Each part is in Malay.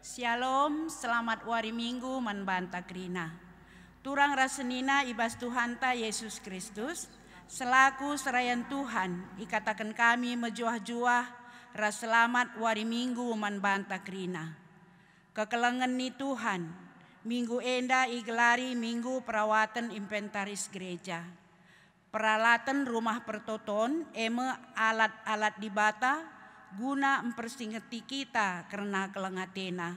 Shalom, selamat wari minggu manbanta krina. Turang rasenina ibas Tuhanta Yesus Kristus, selaku serayan Tuhan, ikatakan kami mejuah-juah ras selamat wari minggu manbanta krina. Kekelengan ni Tuhan, minggu enda igelari minggu perawatan inventaris gereja. Peralatan rumah pertoton, alat-alat di bata, guna mempersingeti kita karena kelengatena.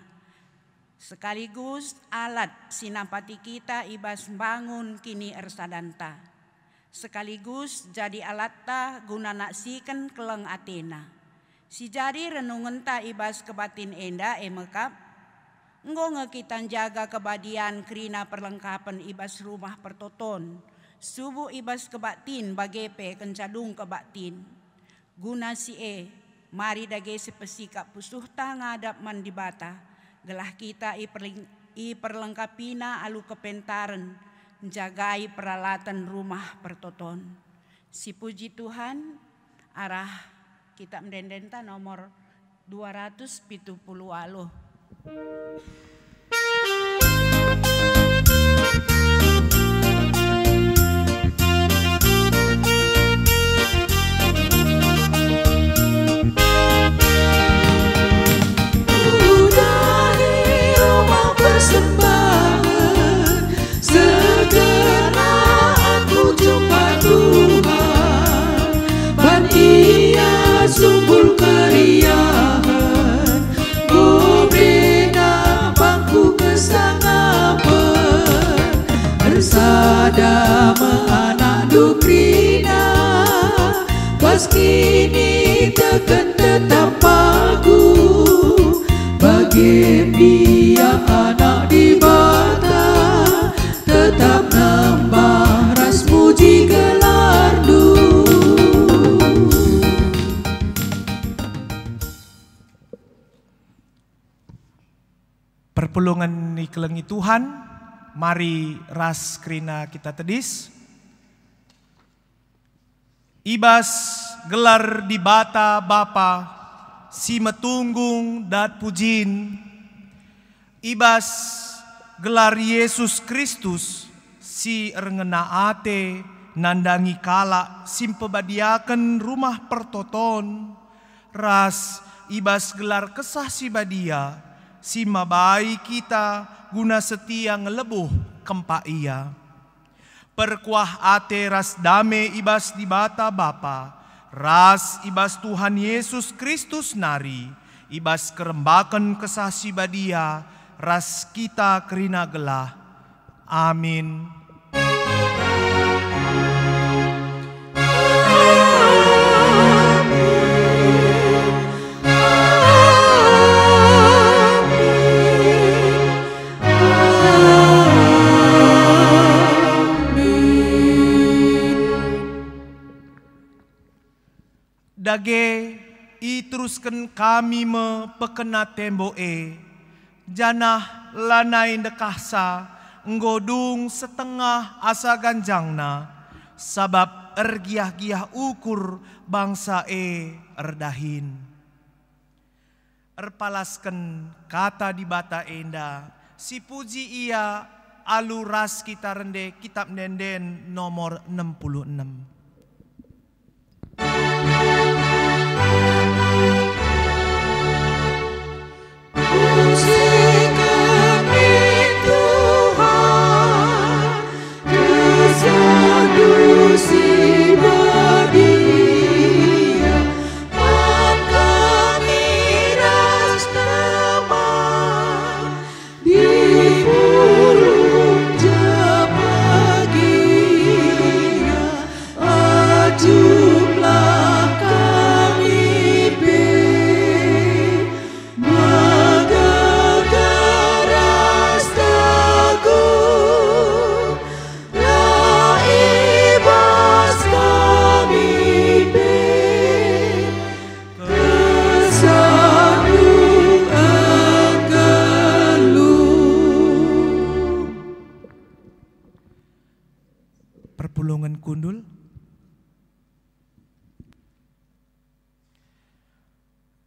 Sekaligus alat sinapati kita ibas bangun kini ersadanta. Sekaligus jadi alatta guna naksikan keleng Atena. Si jadi renungenta ibas kebatin enda emekap. Nggo ngekitan jaga kebadian krina perlengkapan ibas rumah pertoton. Subuh ibas kebatin bagepe kencadung kebatin. Guna si mari dage sepesikap pusuh ngadap mandibata, gelah kita i perlengkapina alu kepentaran, jagai peralatan rumah pertoton. Si puji Tuhan, arah kita mendendenta nomor 270 aloh. Sumbul keriahan, gobena bangku kesangapan, bersada anak dukrina, pas kini tekan tetap pagu, bagi dia anak di bata, tetap nambah ras muji gelardu. Perpulungan ikelengi Tuhan, mari ras krina kita tedis. Ibas gelar di bata Bapa, si metunggung dat pujin. Ibas gelar Yesus Kristus, si erngena ate nandangi kala simpebadiaken rumah pertoton. Ras ibas gelar kesah si badia, si mabai kita guna setia ngelebuh kempa ia. Perkuah ate ras dame ibas di bata Bapa, ras ibas Tuhan Yesus Kristus nari, ibas kerembakan kesah si badia, ras kita kerina gelah. Amin. Dage iteruskan kami me pekena temboe, janah lanai dekasa nggodung setengah asa ganjangna, sabab ergiah-giah ukur bangsa erdahin. Erpalaskan kata di bata enda, si puji ia aluras kita rende kitab denden nomor 66. Perpulungan kundul.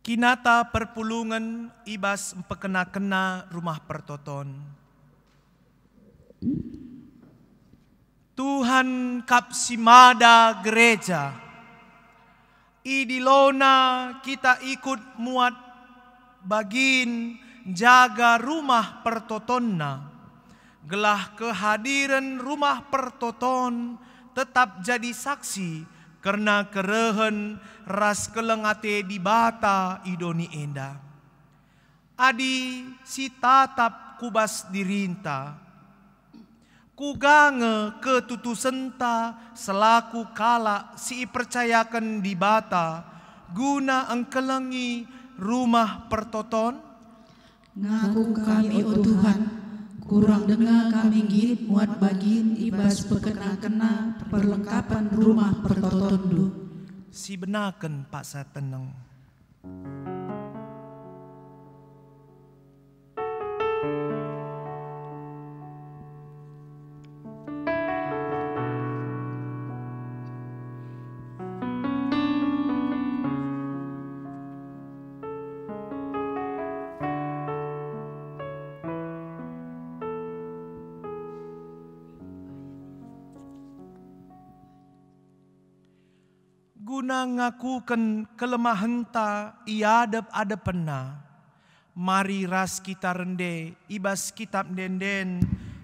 Kinata perpulungan ibas pekena-kena rumah pertoton. Tuhan kapsimada gereja. Idilona kita ikut muat bagin jaga rumah pertotonna. Gelah kehadiran rumah pertoton tetap jadi saksi karena kerehen ras kelengate di bata idoni enda. Adi si tatap kubas dirinta. Kugange ketutusenta selaku kala si percayakan di bata guna engkelengi rumah pertoton. Ngaku kami o Tuhan, kurang dengar kami git muat bagin ibas pekena-kena perlengkapan rumah pertoton du. Si benaken Pak saya tenang. Guna ngakukan kelemahan ta iadep ada pena. Mari ras kita rende ibas kitab denden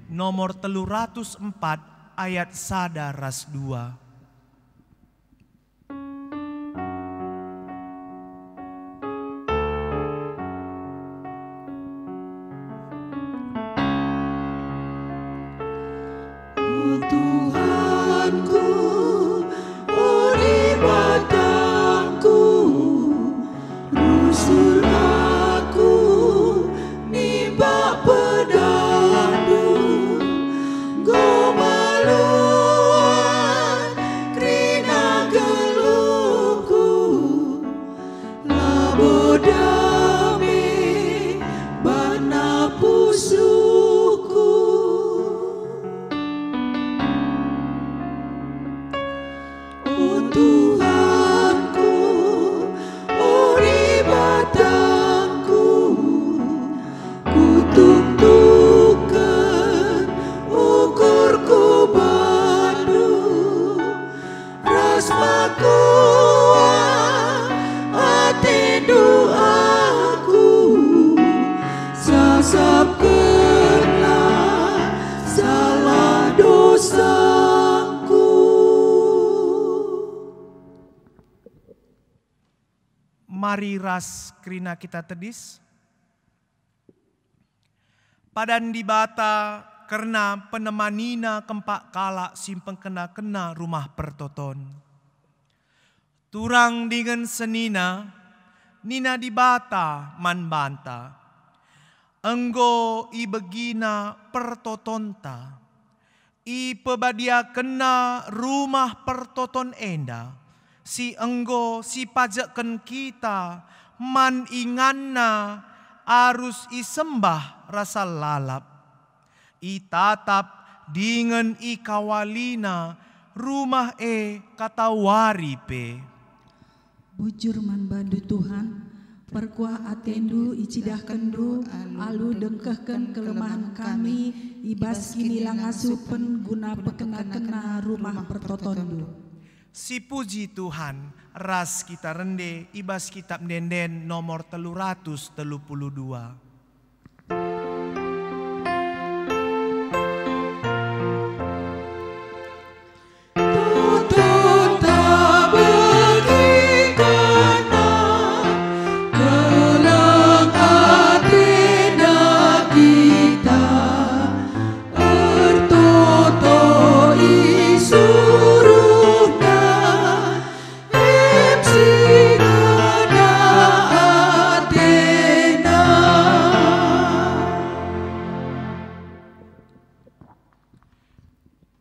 nomor 304 ayat sada ras 2. Mari ras krina kita tedis. Padan di bata karena penemanina kempak kala simpeng kena-kena rumah pertoton. Turang dengan senina, nina di bata man banta. Enggo i begina pertotonta. I pebadia kena rumah pertoton enda. Si enggo si pajakan kita man inganna arus isembah rasa lalap. I tatap dengan i kawalina rumah kata waripe. Bujur man bandu Tuhan, perkuah atendu icidah kendu, alu dengkehken kelemahan kami, ibas kini langasupen guna pekena-kena rumah pertotondu. Si puji Tuhan, ras kita rende ibas kitab denden nomor 332.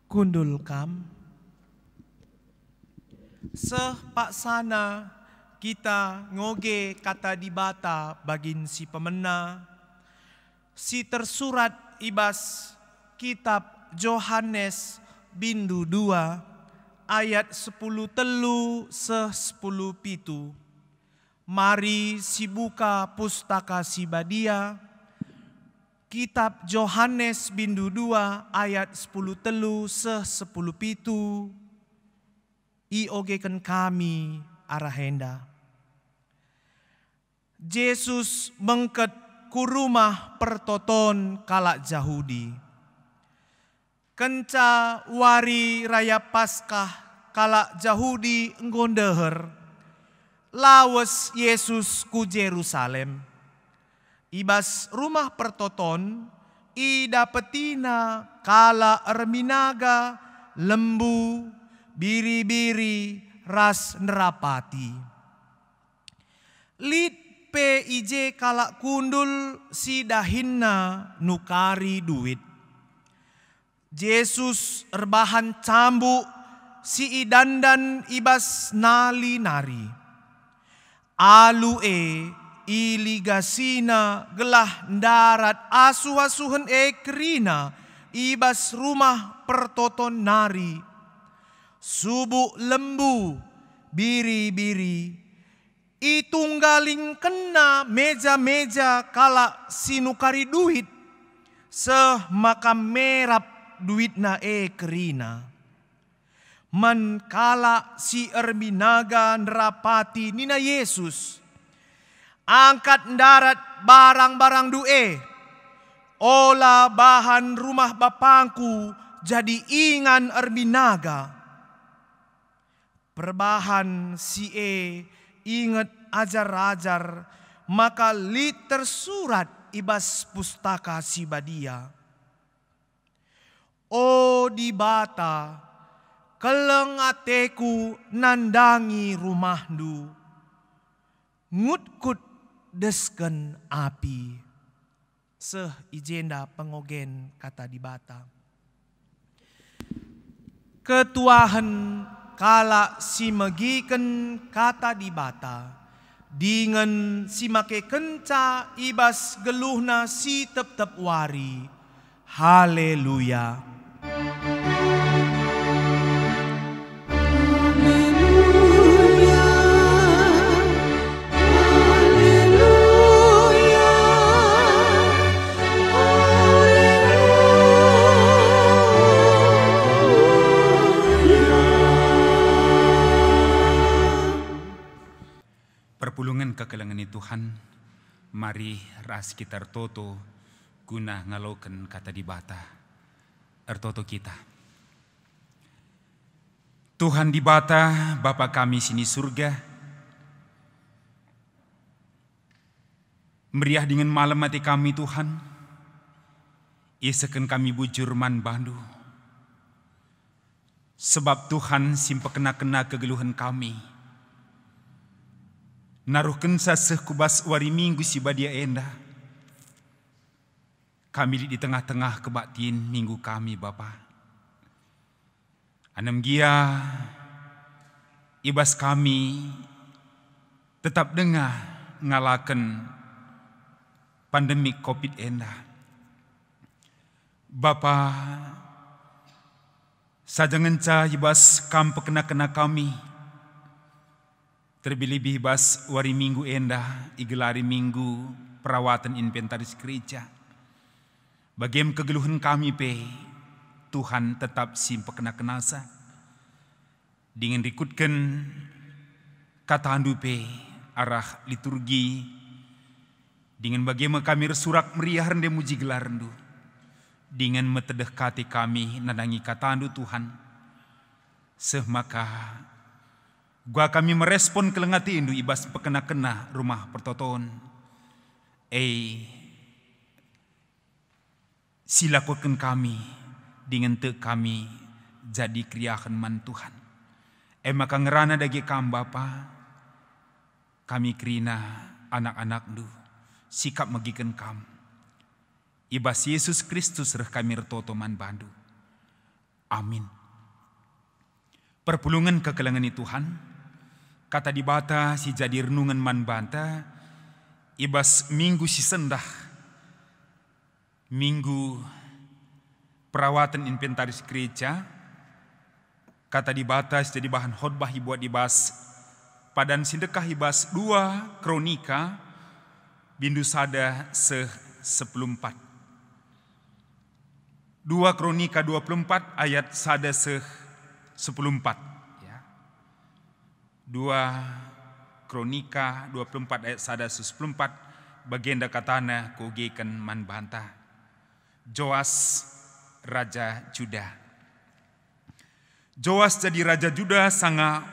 Kundul kam, pak sana kita ngoge kata di bata bagin si pemena, si tersurat ibas kitab Yohanes bindu 2 ayat 10 telu se 10 pitu. Mari sibuka pustaka Sibadia, Kitab Yohanes bindu 2 ayat 10 telu seh 10 pitu. Iogekan kami arahenda. Yesus mengket ku rumah pertoton kalak Yahudi. Kenca wari raya Paskah kalak Yahudi nggondeher. Lawas Yesus ku Jerusalem. Ibas rumah pertoton, ida petina kala erminaga, lembu, biri-biri, ras nerapati. Lid PIJ kala kundul si dahinna nukari duit. Yesus erbahan cambuk si idandan ibas nali-nari. Alue iligasina gelah darat asuh-asuhen kerina ibas rumah pertoton nari. Subuk lembu biri-biri itunggaling kena meja-meja kala sinukari duit seh maka merap duitna kerina. Man kala si erminaga nerapati nina Yesus angkat darat barang-barang due, olah bahan rumah bapangku jadi ingan erminaga. Perbahan si inget ajar-ajar, maka li tersurat ibas pustaka Sibadia. O di bata, keleng ateku nandangi rumahdu, ngutkut desken api. Seh ijenda pengogen kata di bata. Ketuahan kala si megiken kata di bata, dengan si make kenca ibas geluhna si tep-tep wari. Haleluya. Perpulungan kekelengani Tuhan, mari ras kita ertoto guna ngaloken kata di bata. Ertoto kita. Tuhan di bata, Bapa kami sini surga, meriah dengan malam hati kami Tuhan, iseken kami bujur man bandu. Sebab Tuhan simpekena-kena kegeluhan kami. Naruhken saseh kubas wari minggu Sibadia enda. Kami di tengah-tengah kebaktian minggu kami Bapa. Anem gia ibas kami tetap dengar ngalaken pandemik COVID enda. Bapa sajangenca ibas kampe kena-kena kami. Terlebih bas wari minggu endah igelari minggu perawatan inventaris gereja. Bagiem kegeluhan kami Tuhan tetap simpak kena kenasa. Dengan rikutkan kata handu arah liturgi. Dengan bagaimana kami resurak meriah rende muji gelar rendu. Dengan metedeh kati kami nadangi kata handu Tuhan. Semaka gua kami merespon kelengati indu ibas pekena-kena rumah pertoton. Silakukan kami dengan te kami jadi kriakan man Tuhan. Maka ngerana dagi kam Bapa, kami kerina anak-anak du sikap magikan kam. Ibas Yesus Kristus reh kami retoto man bandu. Amin. Perpulungan kekelangan Tuhan. Kata di bata si jadi renungan man banta, ibas minggu si sendah, minggu perawatan inventaris gereja. Kata di bata si jadi bahan khotbah buat dibahas padan sedekah ibas 2 Kronika bindu sada 14. 2 Kronika 24 ayat sada 14. Ya. 2 Kronika 24 ayat sada 14 bagenda katana kugekan man bantah. Joas Raja Juda. Joas jadi Raja Juda sanga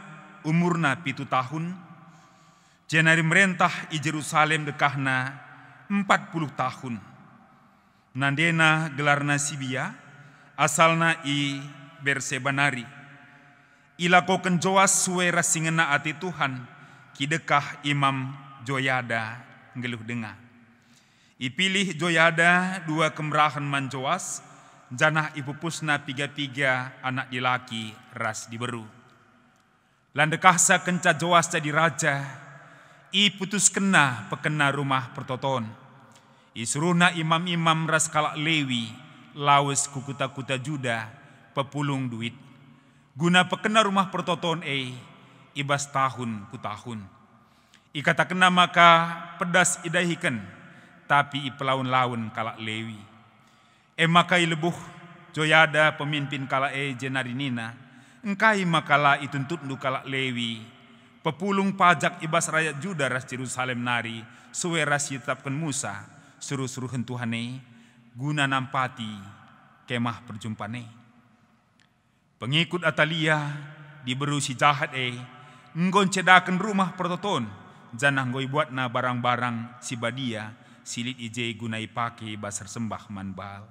umurna 7 tahun. Jenari merentah i Jerusalem dekahna 40 tahun. Nandena gelarna Sibia, asalna i Bersebanari. Ilakoken Joas suwe rasingena ati Tuhan, kidekah Imam Joyada ngeluh denga. Ipilih Joyada 2 kemerahan man Joas, janah ipupusna 3 anak dilaki ras diberu. Landekahsa kenca Joas jadi raja, i putus kena pekena rumah pertoton. Isuruhna imam-imam ras kalak Lewi, lawes kukuta-kuta Juda, pepulung duit. Guna pekena rumah pertoton ibas tahun ku tahun. Ikata kena maka pedas idahiken, tapi i pelaun-laun kalak Lewi. Maka i lebuh Joyada pemimpin kalak jenarinina, engkai makala ituntut nu kalak Lewi. Pepulung pajak ibas rakyat Juda ras Jerusalem nari, suwe ras yitapkan Musa, suruh-suruhen Tuhane, guna nampati kemah perjumpane. Pengikut Atalia diberu si jahat nggon cedaken rumah pertoton, janah ngoi buatna barang-barang si badia, silit ije gunai pake basar sembah manbal.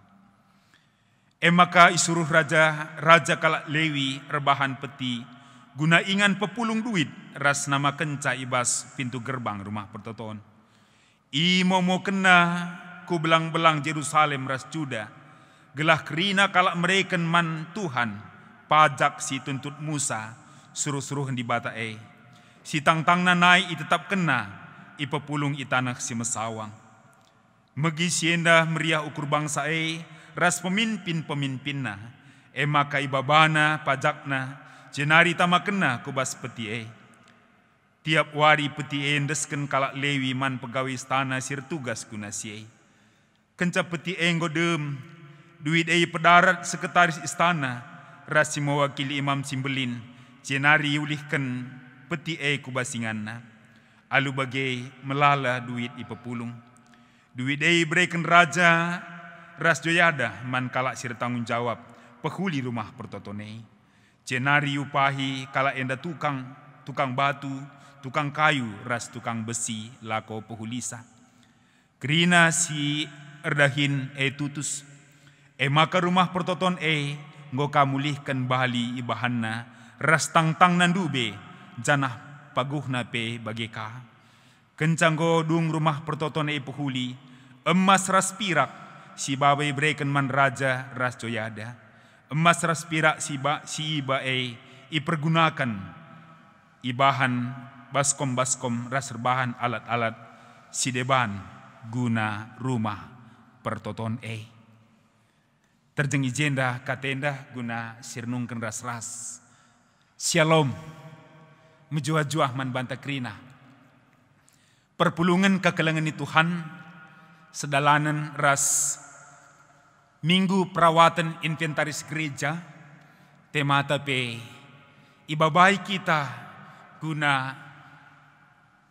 Maka isuruh raja kalak Lewi rebahan peti, guna ingan pepulung duit ras nama kenca ibas pintu gerbang rumah pertoton. Imomo kena ku belang-belang Jerusalem ras Juda, gelah kerina kalak mereken man Tuhan, pajak si tuntut Musa, suruh-suruh di bata si tang-tangna naik i tetap kena, i pepulung i tanah si mesawang. Megi sienda meriah ukur bangsa ras pemimpin-pemimpinna, maka ibabana pajakna, jenari tama kena kubas peti Tiap wari peti endesken kalak Lewi man pegawai istana sir tugas guna si kenca peti ngodem, duit pedarat sekretaris istana, rasi mewakili imam simbelin, jenari ulihkan peti kubasinganna, alu bagai melala duit ipepulung. Duit berikan raja, ras Joyada man kalak sir tanggung jawab, pehuli rumah pertotone. Jenari upahi kalak enda tukang batu, tukang kayu, ras tukang besi, lako pehulisa. Kerina si erdahin tutus, maka rumah pertoton nggo kamulihkan bahali ibahanna, ras tang-tang nandube, janah paguhna pe bageka. Kencanggo dung rumah pertoton pehuli, emas ras pirak, si babai berikan man raja ras Joyada. Emas ras pirak si iba ipergunakan ibahan baskom-baskom ras rebahan alat-alat sideban guna rumah pertoton terjengi jenda katenda guna sirnungken ras-ras. Shalom menjuah-juah man banta krina. Perpulungan kekelengan Tuhan sedalanan ras Minggu perawatan inventaris gereja, tema tape ibabai kita guna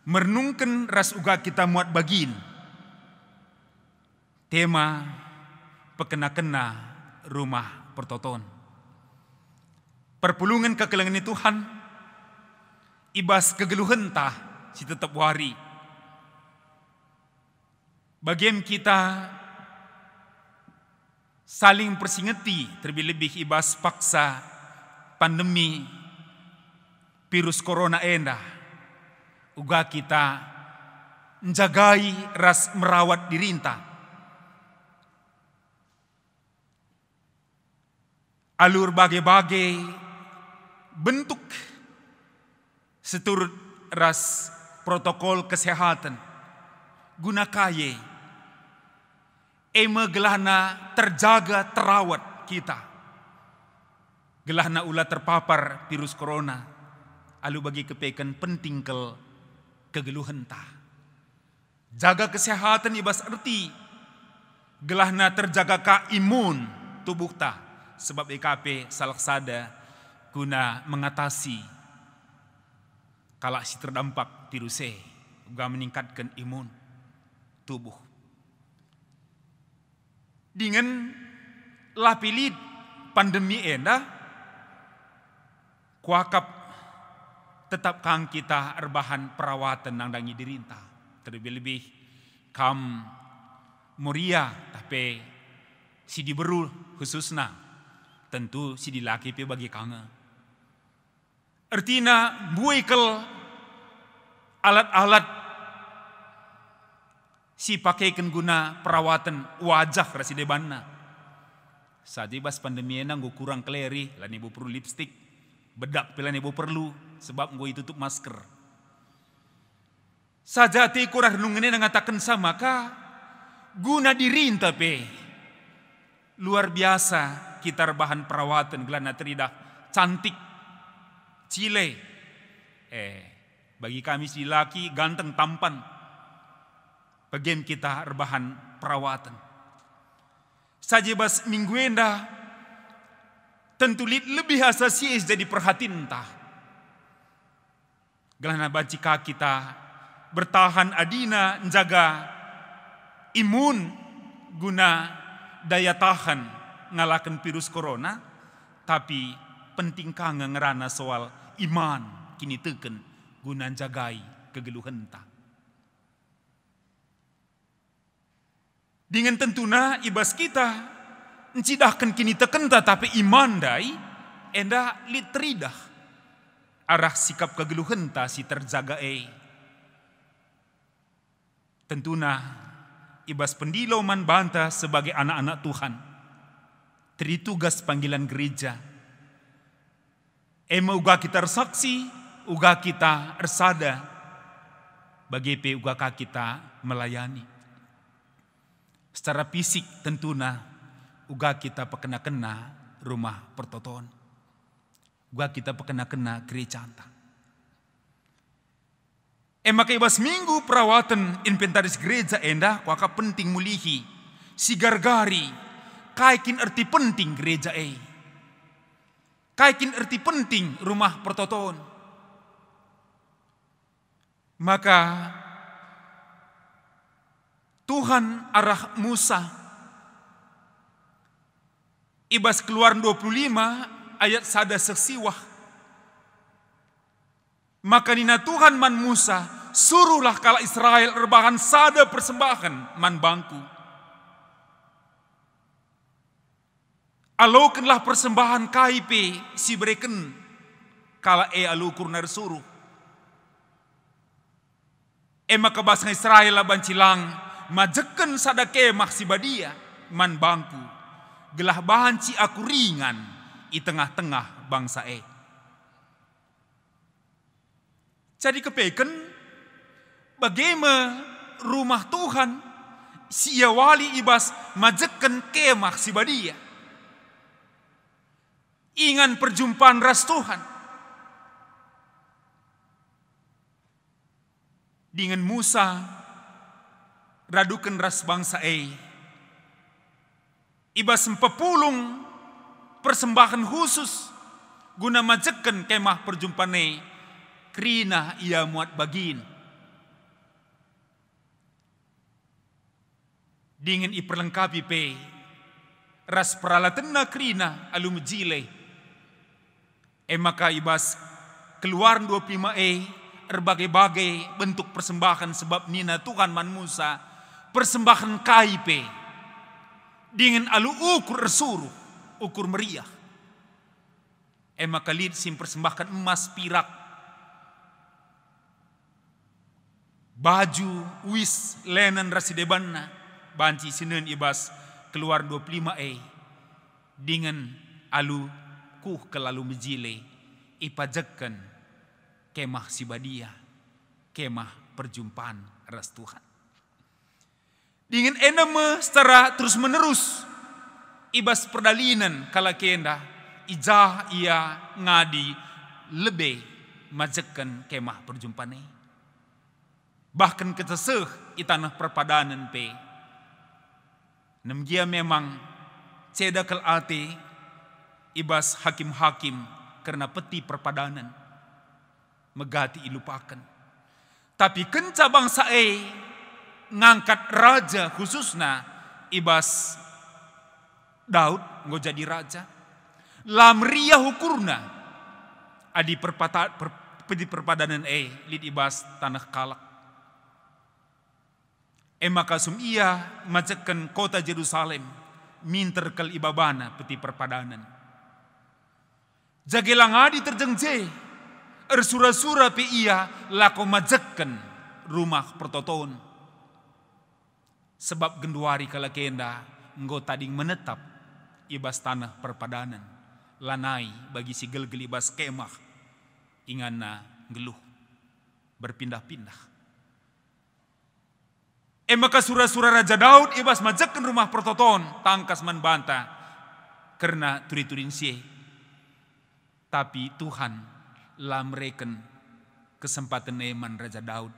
merenungkan ras uga kita muat bagin. Tema pekena-kena rumah pertoton. Perpulungan kekelengan Tuhan, ibas kegeluhan tah si tetap wari. Bagian kita saling persingeti terlebih ibas paksa pandemi virus corona endah. Uga kita menjagai ras merawat dirinta. Alur bagai-bagai bentuk seturut ras protokol kesehatan guna kaye gelahna terjaga terawat kita. Gelahna ulah terpapar virus corona alu bagi kepekan penting kegeluhan ta. Jaga kesehatan ibas erti gelahna terjaga ka imun tubuh ta, sebab EKP salaksada guna mengatasi kalau si terdampak virus juga meningkatkan imun tubuh. Dengan lapilit pandemi enda kuakap tetap kang kita erbahan perawatan nang dangi dirinta. Terlebih-lebih kam muria tapi si diberu khususna tentu si dilaki pe bagi kanga. Artina buikel alat-alat si pakaikan guna perawatan wajah rasi debanna. Saja bas pandemi enang gue kurang keleri, lan ibu perlu lipstick, bedak pelan ibu perlu sebab gue tutup masker. Saja ti kurang renungannya ngatakan sama ka guna dirinta pe luar biasa kita bahan perawatan gelana teridah cantik cile bagi kami si laki ganteng tampan bagian kita rebahan perawatan saja bas minggu endah tentu lebih asasiis jadi perhatiin tah gelana bacika kita bertahan adina menjaga imun guna daya tahan ngalakan virus corona, tapi penting kang ngerana soal iman kini teken guna jagai kegeluhan ta. Dengan tentuna ibas kita encidahkan kini teken ta tapi iman dai enda litridah arah sikap kegeluhan ta si terjaga Tentuna ibas pendilo man banta sebagai anak-anak Tuhan. Tritugas panggilan gereja. Ema uga kita saksi, uga kita ersada. Bagi pe uga kita melayani. Secara fisik tentuna uga kita pekena-kena rumah pertoton. Uga kita pekena-kena gereja anta. Maka ibas minggu perawatan inventaris gereja endah waka penting mulihi si gargari kaikin arti penting gereja kaikin arti penting rumah pertoton. Maka Tuhan arah Musa ibas Keluaran 25 ayat sada sesiwah. Maka nina Tuhan man Musa, suruhlah kala Israel erbahan sada persembahan man bangku. Alokenlah persembahan KIP si bereken kala alukur nar suruh. Maka basang Israel lah bancilang majeken sada kemah si badia man bangku. Gelah bahan ci aku ringan i tengah-tengah bangsa Jadi kepeken bagaimana rumah Tuhan si wali ibas majeken kemah si badia. Ingan perjumpaan ras Tuhan. Dengan Musa radukan ras bangsa ibas empepulung persembahan khusus guna majeken kemah perjumpaan Krina ia muat bagin. Dengan iperlengkapi pe ras peralatan na krina alu mejile. Maka ibas Keluaran 25 berbagai-bagai bentuk persembahan sebab nina Tuhan man Musa persembahan KIP dengan alu ukur suruh ukur meriah. Maka lid sim persembahkan emas pirak baju wis lenen rasidebanna banci sinen ibas Keluar 25 dengan alu kuh kelalu mejile ipajekken kemah sibadia kemah perjumpaan ras Tuhan dengan ename secara terus menerus ibas perdalinan kala kenda ijah ia ngadi lebih majekan kemah perjumpaan. Bahkan keteseh itanah perpadanan pe. Nemgia memang cedakal ate ibas hakim-hakim karena peti perpadanan. Megati ilupakan. Tapi kenca bangsa ngangkat raja khususna ibas Daud ngo jadi raja. Lamria hukurna adi peti perpadanan lid ibas tanah kalak. Makasum ia macekan kota Jerusalem minter kal ibabana peti perpadanan. Jagelang adi terjengje ersura-sura pe ia lako majekan rumah pertoton. Sebab genduari kala kenda nggo tading menetap ibas tanah perpadanan. Lanai bagi si gel-gel ibas kemah ingana geluh berpindah-pindah. Maka surah-surah Raja Daud ibas majekan rumah pertoton tangkas manbanta karena turi-turin sie. Tapi Tuhan lamreken kesempatan eman Raja Daud.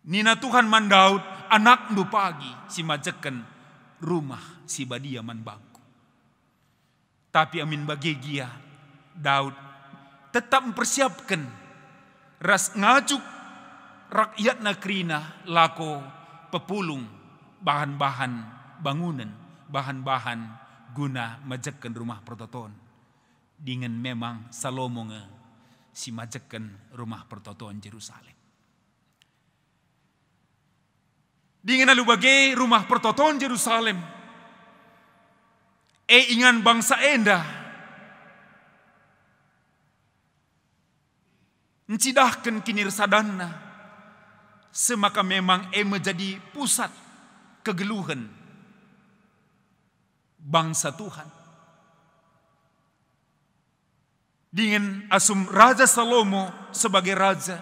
Nina Tuhan man Daud anak ndu pagi si majekan rumah si badia man bangku. Tapi amin bagi gia Daud tetap mempersiapkan ras ngajuk rakyat nakrina lako pepulung bahan-bahan bangunan, bahan-bahan guna majekan rumah pertoton. Dengan memang Salomo si majekan rumah pertoton Jerusalem. Dengan lalu bagai rumah pertoton Jerusalem. Ingan bangsa enda. Encidahkan kinir sadana. Semaka memang menjadi pusat kegeluhan bangsa Tuhan. Dengan asum Raja Salomo sebagai raja.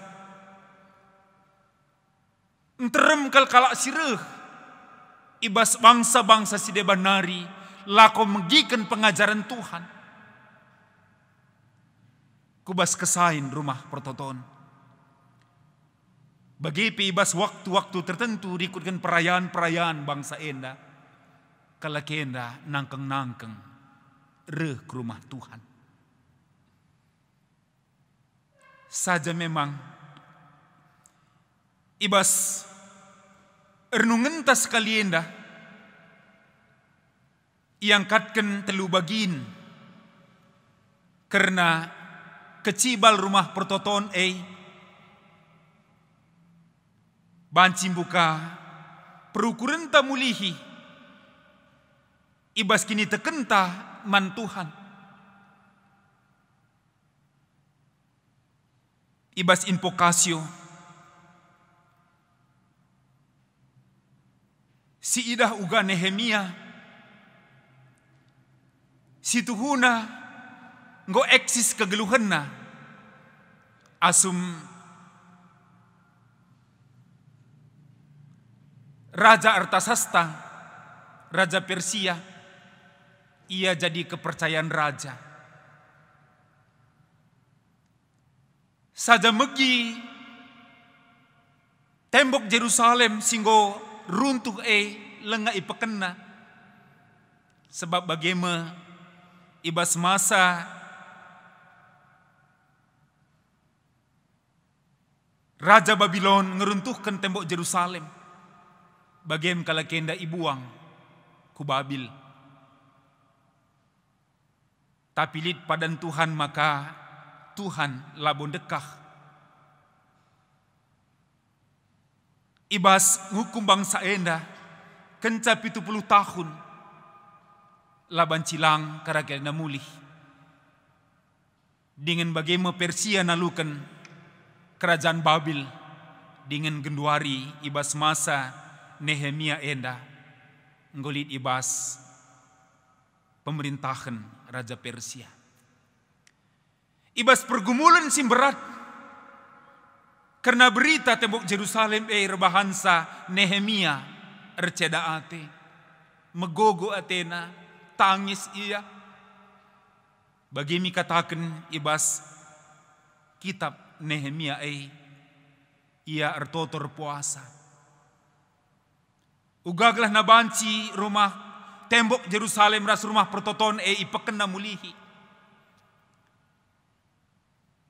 Enterem kalak sireh. Ibas bangsa-bangsa si debanari lako megikan pengajaran Tuhan. Kubas kesain rumah pertoton. Bagi ibas waktu-waktu tertentu diikutkan perayaan-perayaan bangsa enda. Kala kenda nangkeng-nangkeng reh ke rumah Tuhan. Saja memang ibas ernungentas kali enda iangkatkan telu bagin karena kecibal rumah pertoton bancing buka perukuran tamulihi ibas kini tekenta man Tuhan ibas invokasio si idah uga Nehemia si tuhuna nggo eksis kegeluhanna asum Raja Artasasta, Raja Persia, ia jadi kepercayaan raja. Saja megi tembok Jerusalem singgo runtuh lenga ipekena. Sebab bagaimana ibas masa Raja Babylon ngeruntuhkan tembok Jerusalem. Bagaimana kala kenda ibuang ku Babil. Tapi lid padan Tuhan maka Tuhan labon dekah. Ibas hukum bangsa enda kenca 70 tahun laban cilang karakena mulih. Dengan bagaimana Persia nalukan kerajaan Babil dengan genduari ibas masa Nehemia enda nggolit ibas pemerintahan Raja Persia. Ibas pergumulan sim berat karena berita tembok Jerusalem rebahansa Nehemia erceda ate megogo atena tangis ia bagi mi katakan ibas kitab Nehemia ia ertotor puasa. Ugaglah nabanci rumah tembok Jerusalem ras rumah pertoton ipekena mulihi.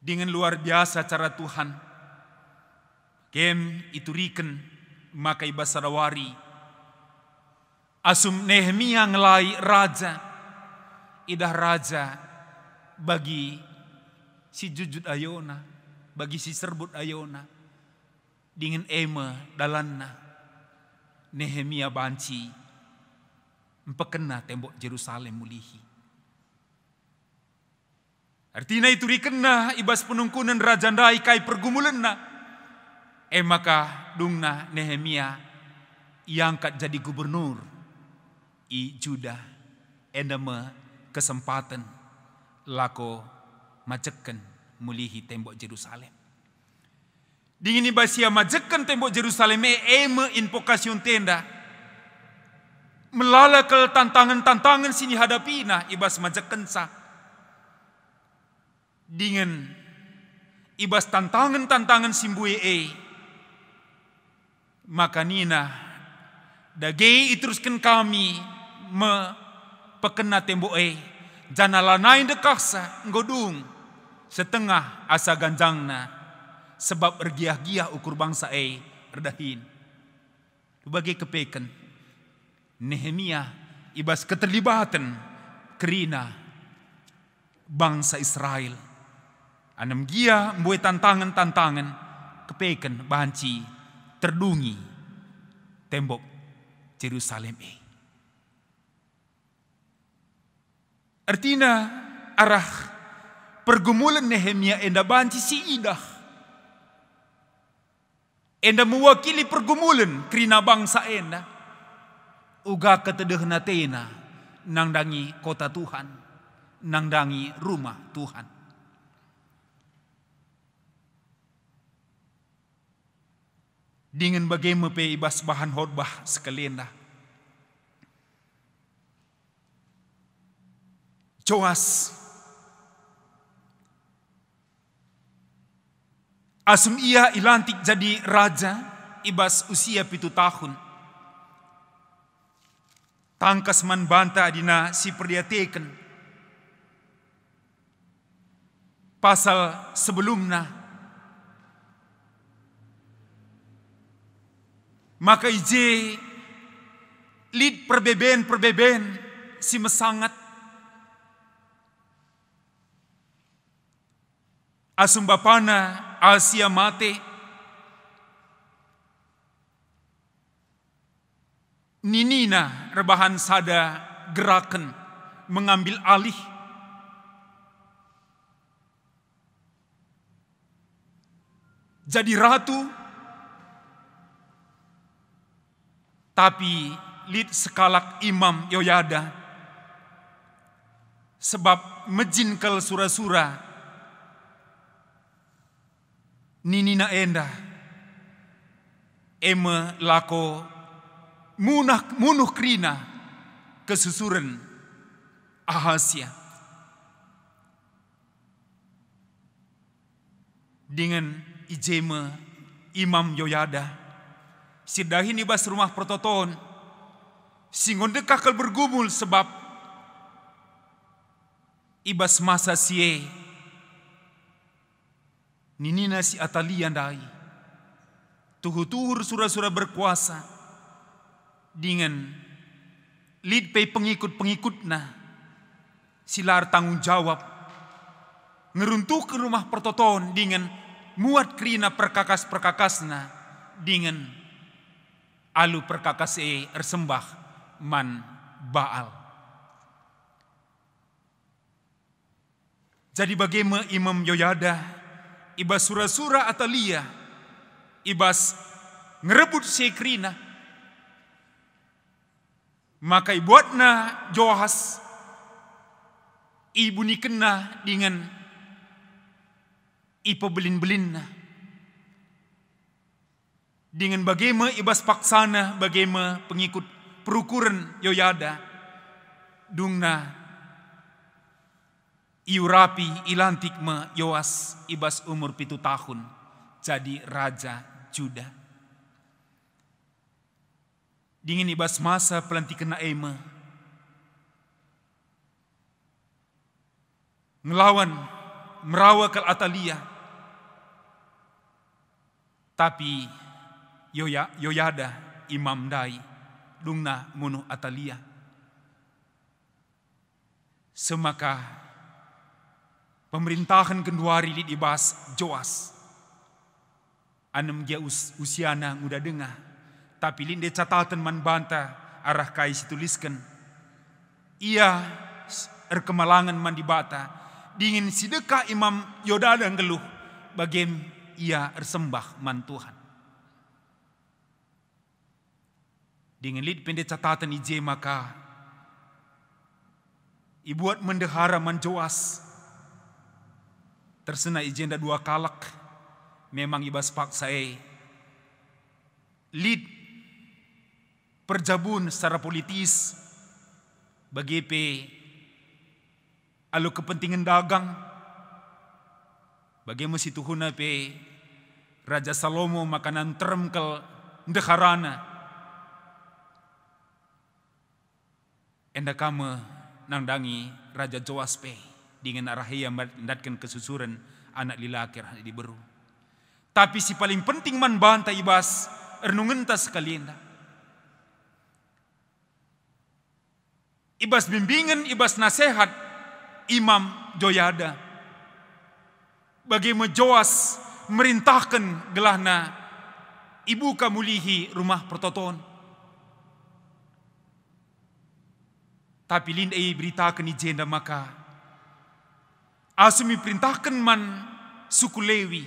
Dengan luar biasa cara Tuhan. Kem ituriken maka ibasarawari. Asum Nehemia ngelai raja. Idah raja bagi si jujud ayona, bagi si serbut ayona, dingin ema dalanna Nehemia banci empekena tembok Jerusalem mulihi. Artinya itu rikena ibas penungkunan raja ndai kai pergumulenna. Maka dungna Nehemia iangkat jadi gubernur i Juda endama kesempatan lako majekken mulihi tembok Jerusalem. Dingin ibasia majekken tembok Jerusalem eme invokasiun tenda. Melalakal tantangan-tantangan sini hadapina ibas majekken sa. Dingin ibas tantangan-tantangan simbue maka nina dagei iteruskan kami pekena tembok jana lanai dekaksa ngodung setengah asa ganjangna sebab ergiah-giah ukur bangsa erdahin. Bagi kepeken Nehemia ibas keterlibatan kerina bangsa Israel. Anam gia membuat tantangan-tantangan kepeken banci terdungi tembok Jerusalem Artinya arah pergumulan Nehemia enda banci si idah. Enda mewakili pergumulan kerina bangsa enda. Uga ketedehna tena nangdangi kota Tuhan, nangdangi rumah Tuhan. Dengan bagaimana pe ibas bahan khotbah sekalian. Joas asum ia ilantik jadi raja ibas usia 7 tahun. Tangkas man banta dina si perdiateken. Pasal sebelumna. Maka ije lid perbeben si mesangat. Asum bapana Asia mate. Ninina rebahan sada gerakan mengambil alih. Jadi ratu. Tapi lid sekalak Imam Yoyada. Sebab mejinkel sura-sura. Ninina enda eme lako munuh krina kesusuran Ahasya. Dengan ijeme Imam Yoyada sidahin ibas rumah pertoton singon dekakal bergumul sebab ibas masa sie Ninina si Atalia dai. Tuhur sura-sura berkuasa. Dengan lid pe pengikut-pengikutna. Silar tanggung jawab. Ngeruntuh ke rumah pertoton dengan muat kerina perkakas-perkakasna. Dengan alu perkakas ersembah man Baal. Jadi bagaimana Imam Yoyada ibas sura-sura Atalia, ibas ngerebut sekrina, maka ibuatna Joas, ibu nikena dengan ipo belin-belinna, dengan bagaimana ibas paksana, bagaimana pengikut perukuran Yoyada, dungna Iu rapi ilantik me Yoas ibas umur 7 tahun jadi raja Juda. Dingin ibas masa pelantikan Ema ngelawan merawa ke Atalia. Tapi Yoyada imam dai dungna munuh Atalia. Semaka pemerintahan kenduari li dibas Joas. Anem dia usiana muda dengah. Tapi linde catatan man banta arah kai situliskan. Ia erkemalangan man dibata. Dingin sidekah imam Yodada ngeluh. Bagem ia ersembah man Tuhan. Dingin lid pendek catatan ije maka. Ibuat mendehara man Joas. Tersena ijenda 2 kalak. Memang ibas paksa lead perjabun secara politis bagi alu kepentingan dagang bagi mesti tuhuna Raja Salomo makanan termkel ndeharana enda kama nangdangi Raja Joas dengan arahia mendatkan kesusuran anak lilakir diberu. Tapi si paling penting man banta ibas ernungentas sekalian. Ibas bimbingan, ibas nasihat Imam Joyada. Bagaimana Joas merintahkan gelahna ibu kamulihi rumah pertoton. Tapi lindai beritakan ijenda maka asumi perintahkan man suku Lewi.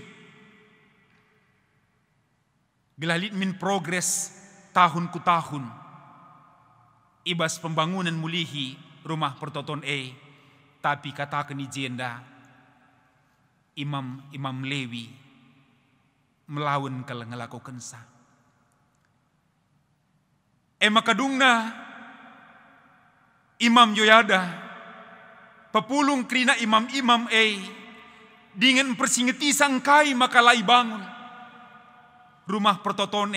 Gelalit min progres tahun ku tahun. Ibas pembangunan mulihi rumah pertoton tapi katakan ijenda Imam Lewi melawan kalau ngelakukan sa. Makadungna Imam Yoyada pepulung krina imam-imam dengan persingeti sangkai maka lai bangun. Rumah pertoton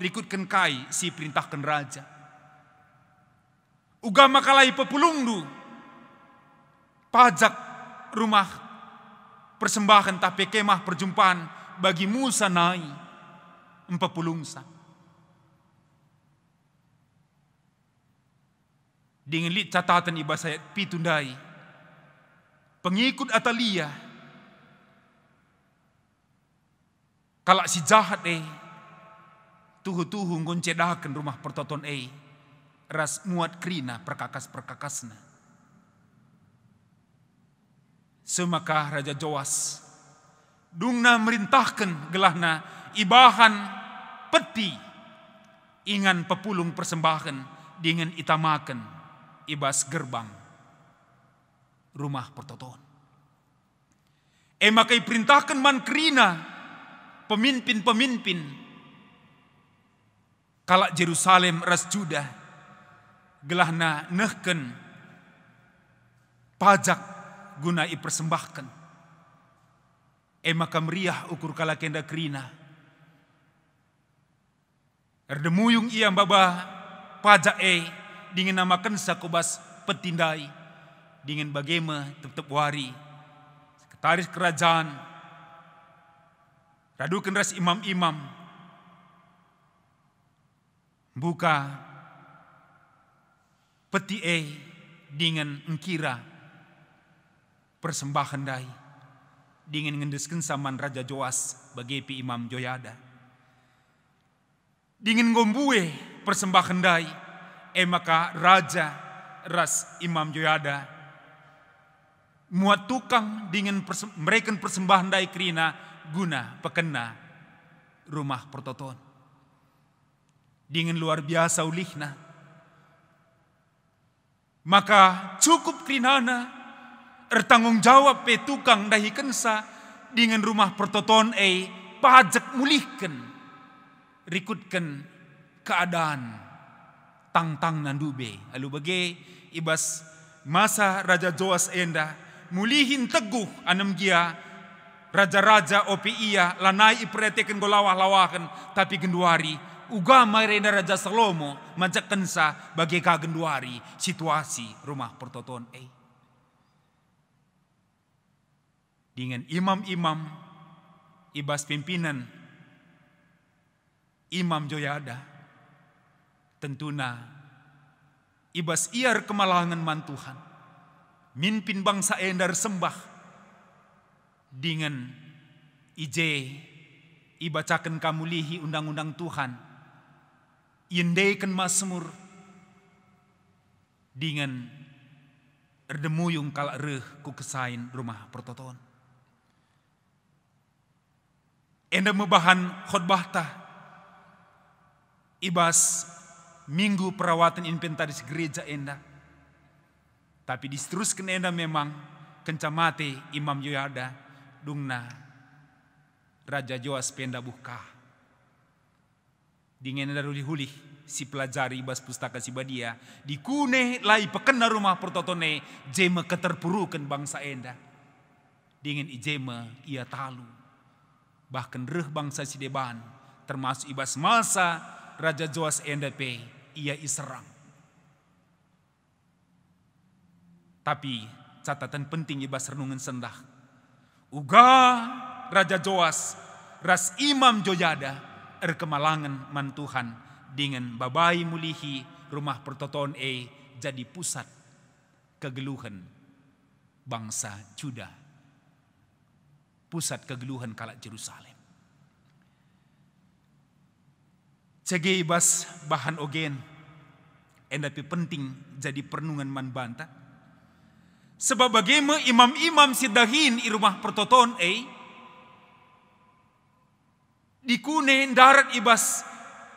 rikutkan kai si perintahkan raja. Uga makalai pepulung du. Pajak rumah persembahan tapi kemah perjumpaan bagi Musa nai empapulungsa. Dengan lit catatan ibas ayat pitundai. Pengikut Atalia kalau si jahat tuhu-tuhu ngoncedakan rumah pertoton ras muat krina perkakas-perkakasna. Semaka Raja Joas dungna merintahkan gelahna ibahan peti ingan pepulung persembahan dengan itamakan ibas gerbang rumah pertoton. Makai perintahkan man krina pemimpin-pemimpin kalak Jerusalem ras Juda gelahna nehken pajak guna ipersembahkan. Maka meriah ukur kala kenda krina. Erdemuyung ia baba pajak dingin namakan sakobas petindai dingin bagema tetep wari sekretaris kerajaan radukan ras imam-imam buka peti dengan engkira persembahan dai dengan ngendesken saman Raja Joas bagi Imam Joyada dengan ngombue persembahan dai maka raja ras Imam Joyada muat tukang dengan mereka persembahan dai krina guna pekena rumah pertoton. Dengan luar biasa ulihna. Maka cukup krinana ertanggung jawab tukang dahi kensa dengan rumah pertoton pajak mulihkan rikutkan keadaan tang-tang nandube. Lalu bagi ibas masa Raja Joas enda mulihin teguh anem gia raja-raja opi iya lanai ipretikan golawah-lawakan tapi genduari uga marena Raja Salomo majak kensa bagi kagenduari situasi rumah pertoton dengan imam-imam ibas pimpinan Imam Joyada tentuna ibas iar kemalangan mantuhan mimpin bangsa endar sembah dengan ije ibacakan kamulihi undang-undang Tuhan yendeikan masmur dengan erdemuyung kalak reh ku kesain rumah pertoton enda mebahan khotbah tah ibas minggu perawatan inventaris gereja enda tapi diseteruskan enda memang kencamate Imam Joyada dungna Raja Joas penda buka dengan enda huli-huli si pelajari ibas pustaka si badia dikune lai pekena rumah pertotone jema keterpurukan bangsa enda dengan ijema ia talu bahkan reh bangsa si deban termasuk ibas masa Raja Joas enda pe ia iserang. Tapi catatan penting ibas renungan sendah. Uga Raja Joas ras Imam Joyada kemalangan mantuhan dengan babai mulihi rumah pertoton jadi pusat kegeluhan bangsa Juda. Pusat kegeluhan kalak Jerusalem. Cegi ibas bahan ogen endapi penting jadi perenungan man banta. Sebab bagaimana imam-imam sidahin i rumah pertoton dikune darat ibas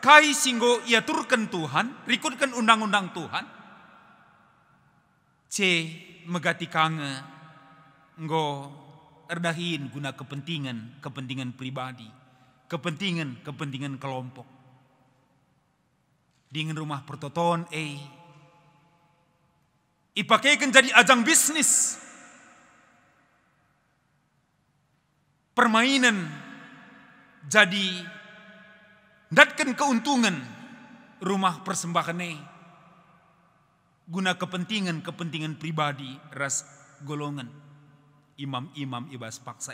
kai singgo ia turkan Tuhan, rikutkan undang-undang Tuhan. Megati kange nggo erdahin guna kepentingan pribadi, kepentingan kelompok. Dengan rumah pertoton ipakaikan jadi ajang bisnis, permainan jadi datkan keuntungan rumah persembahan guna kepentingan pribadi ras golongan imam-imam ibas paksa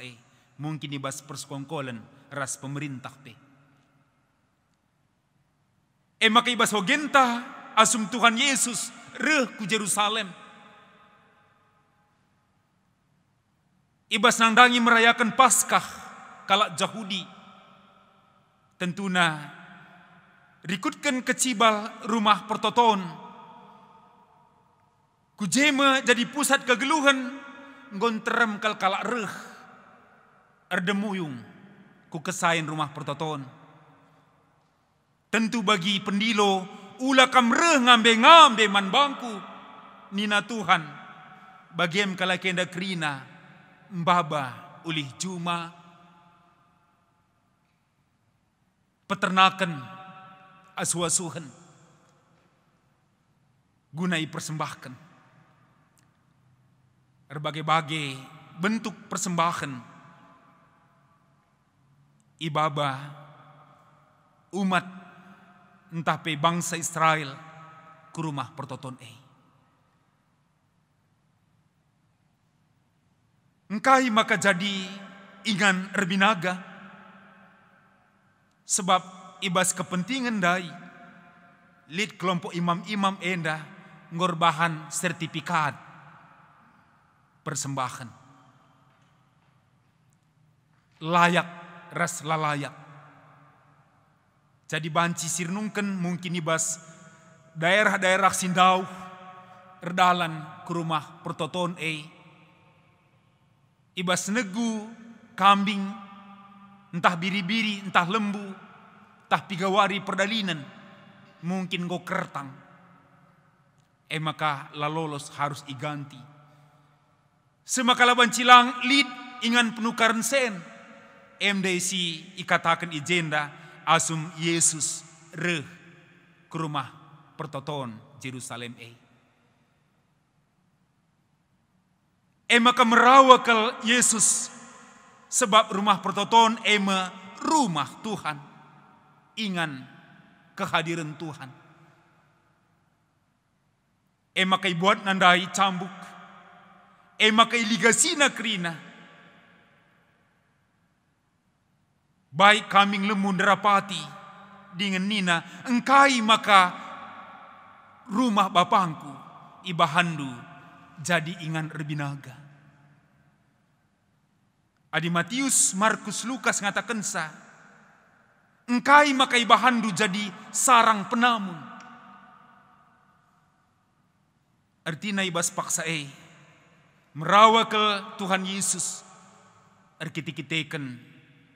mungkin ibas persekongkolan ras pemerintah maka ibas hogenta asum Tuhan Yesus reh ku Jerusalem. Ibas nandangi merayakan Paskah kalak Yahudi. Tentuna rikutkan kecibal rumah pertoton. Kujema jadi pusat kegeluhan ngonterem kalak reh erdemuyung ku kesain rumah pertoton. Tentu bagi pendilo ula kamreh ngambe man bangku nina Tuhan bagiem kala kenda krina mbaba ulih juma peternakan asuh-asuhan gunai persembahkan berbagai-bagai bentuk persembahan ibaba umat entah pe bangsa Israel ke rumah pertoton engkai maka jadi ingan erbinaga sebab ibas kepentingan dai lid kelompok imam-imam enda ngorbahan sertifikat persembahan layak ras lalayak. Jadi banci sirnungken mungkin ibas daerah-daerah sindau erdalan ke rumah pertoton ibas negu kambing entah biri-biri entah lembu entah pigawari perdalinan mungkin go kertang maka lalolos harus iganti semakala bancilang lid ingan penukaran sen MDC ikatakan ijenda asum Yesus reh ke rumah pertoton Jerusalem Ema ka merawa ke Yesus sebab rumah pertoton ema rumah Tuhan. Ingan kehadiran Tuhan. Ema kai buat nandai cambuk. Ema kai ligasina krina. Baik kami lemun derapati dengan nina engkai maka rumah bapangku ibahandu jadi ingan erbinaga. Adi Matius, Markus, Lukas ngatakan sa engkai maka ibahandu jadi sarang penamun. Artina ibas paksa merawa ke Tuhan Yesus arkiti-kiteken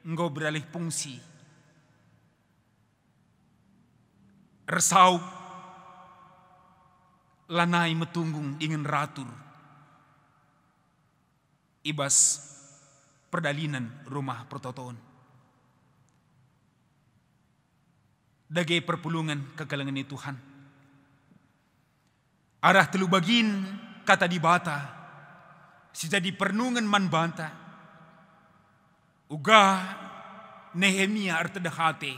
engkau beralih fungsi. Resau lanai metunggung ingin ratur. Ibas perdalinan rumah pertoton. Dagai perpulungan kekalangan Tuhan. Arah telu bagin kata di bata. Sejadi pernungan man banta. Uga Nehemia artedahate.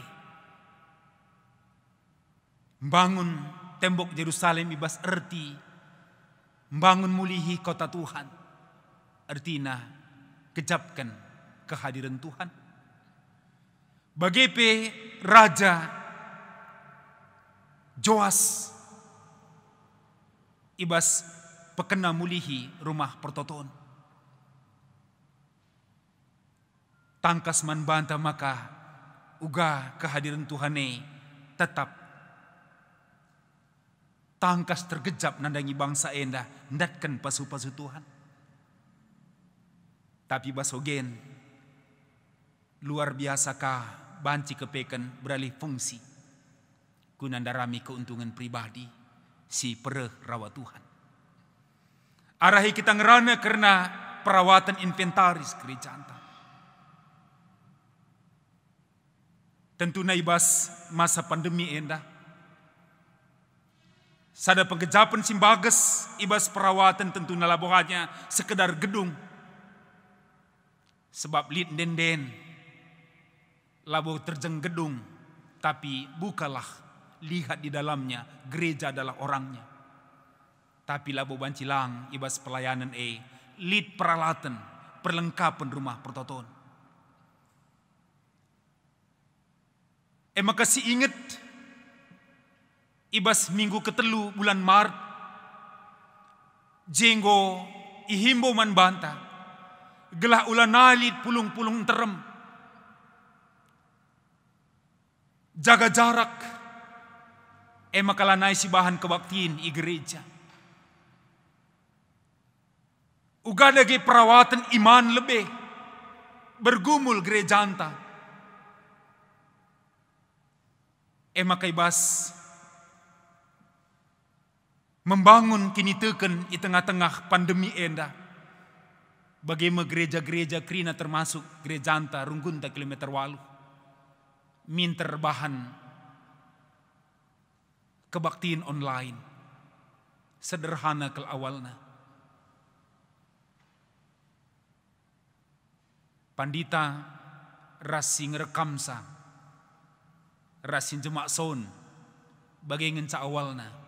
Membangun tembok Yerusalem ibas erti. Membangun mulihi kota Tuhan. Artina kejapkan kehadiran Tuhan. Bagepe Raja Joas ibas pekena mulihi rumah pertoton. Tangkas man banta maka uga kehadiran Tuhane tetap tangkas tergejap nandangi bangsa enda ndatkan pasu-pasu Tuhan. Tapi basogen luar biasa kah banci kepeken beralih fungsi kunandarami keuntungan pribadi si pereh rawa Tuhan. Arahi kita ngerana karena perawatan inventaris gereja anta. Tentu naibas masa pandemi enda. Sada penggejapan simbages ibas perawatan tentu nalabohanya sekedar gedung. Sebab lid den labo terjeng gedung. Tapi bukalah lihat di dalamnya gereja adalah orangnya. Tapi labo bancilang ibas pelayanan lid peralatan perlengkapan rumah pertoton. Maka si inget ibas minggu ketelu bulan Maret jenggo ihimbo man banta gelah ulan nalit pulung-pulung terem jaga jarak maka lanai si bahan kebaktiin i gereja uga dagi perawatan iman lebih bergumul gereja anta. Maka ibas membangun kini teken di tengah-tengah pandemi enda. Bagaimana gereja-gereja krina termasuk gereja anta runggunta kilometer walu. Minter bahan kebaktiin online. Sederhana ke awalnya. Pandita rasing rekamsa. Rasin jemak son bagengan sa awalna.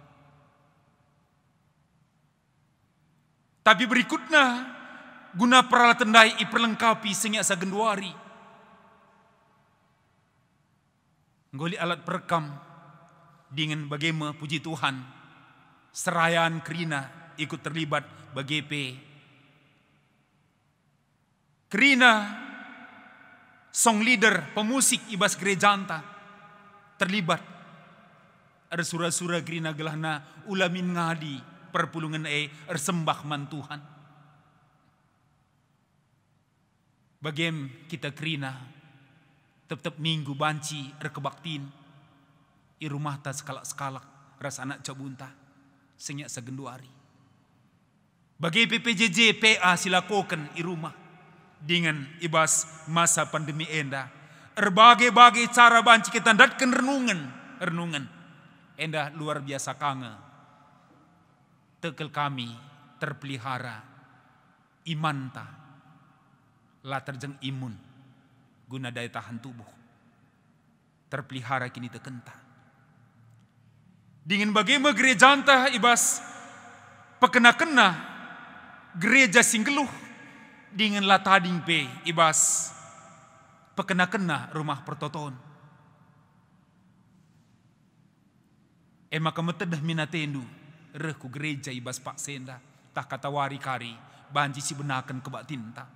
Tapi berikutnya guna peralatan dai iperlengkapi sengnya sa genduari. Ngoli alat perekam dengan bagaimana puji Tuhan serayaan krina ikut terlibat bagepe. Krina song leader pemusik ibas gereja anta terlibat. Ada surah-surah gerina gelahna ulamin ngadi perpulungan ersembah man Tuhan. Bagem kita gerina tetap minggu banci erkebaktin i rumah ta sekalak-sekalak ras anak cabunta senyak segenduari. Bagi PPJJ PA silakokan i rumah dengan ibas masa pandemi enda. Berbagai-bagai cara banci kita datkan renungan. Enda luar biasa kange. Tekel kami terpelihara iman ta la terjeng imun guna daya tahan tubuh terpelihara kini tekenta. Dingin bagaimana gereja anta ibas pekena-kena gereja singgeluh dingin la tading pe ibas pekena-kena rumah pertoton. Maka metedah minatendu reh ku gereja ibas pak senda tak kata wari kari banji si benakan kebak tinta.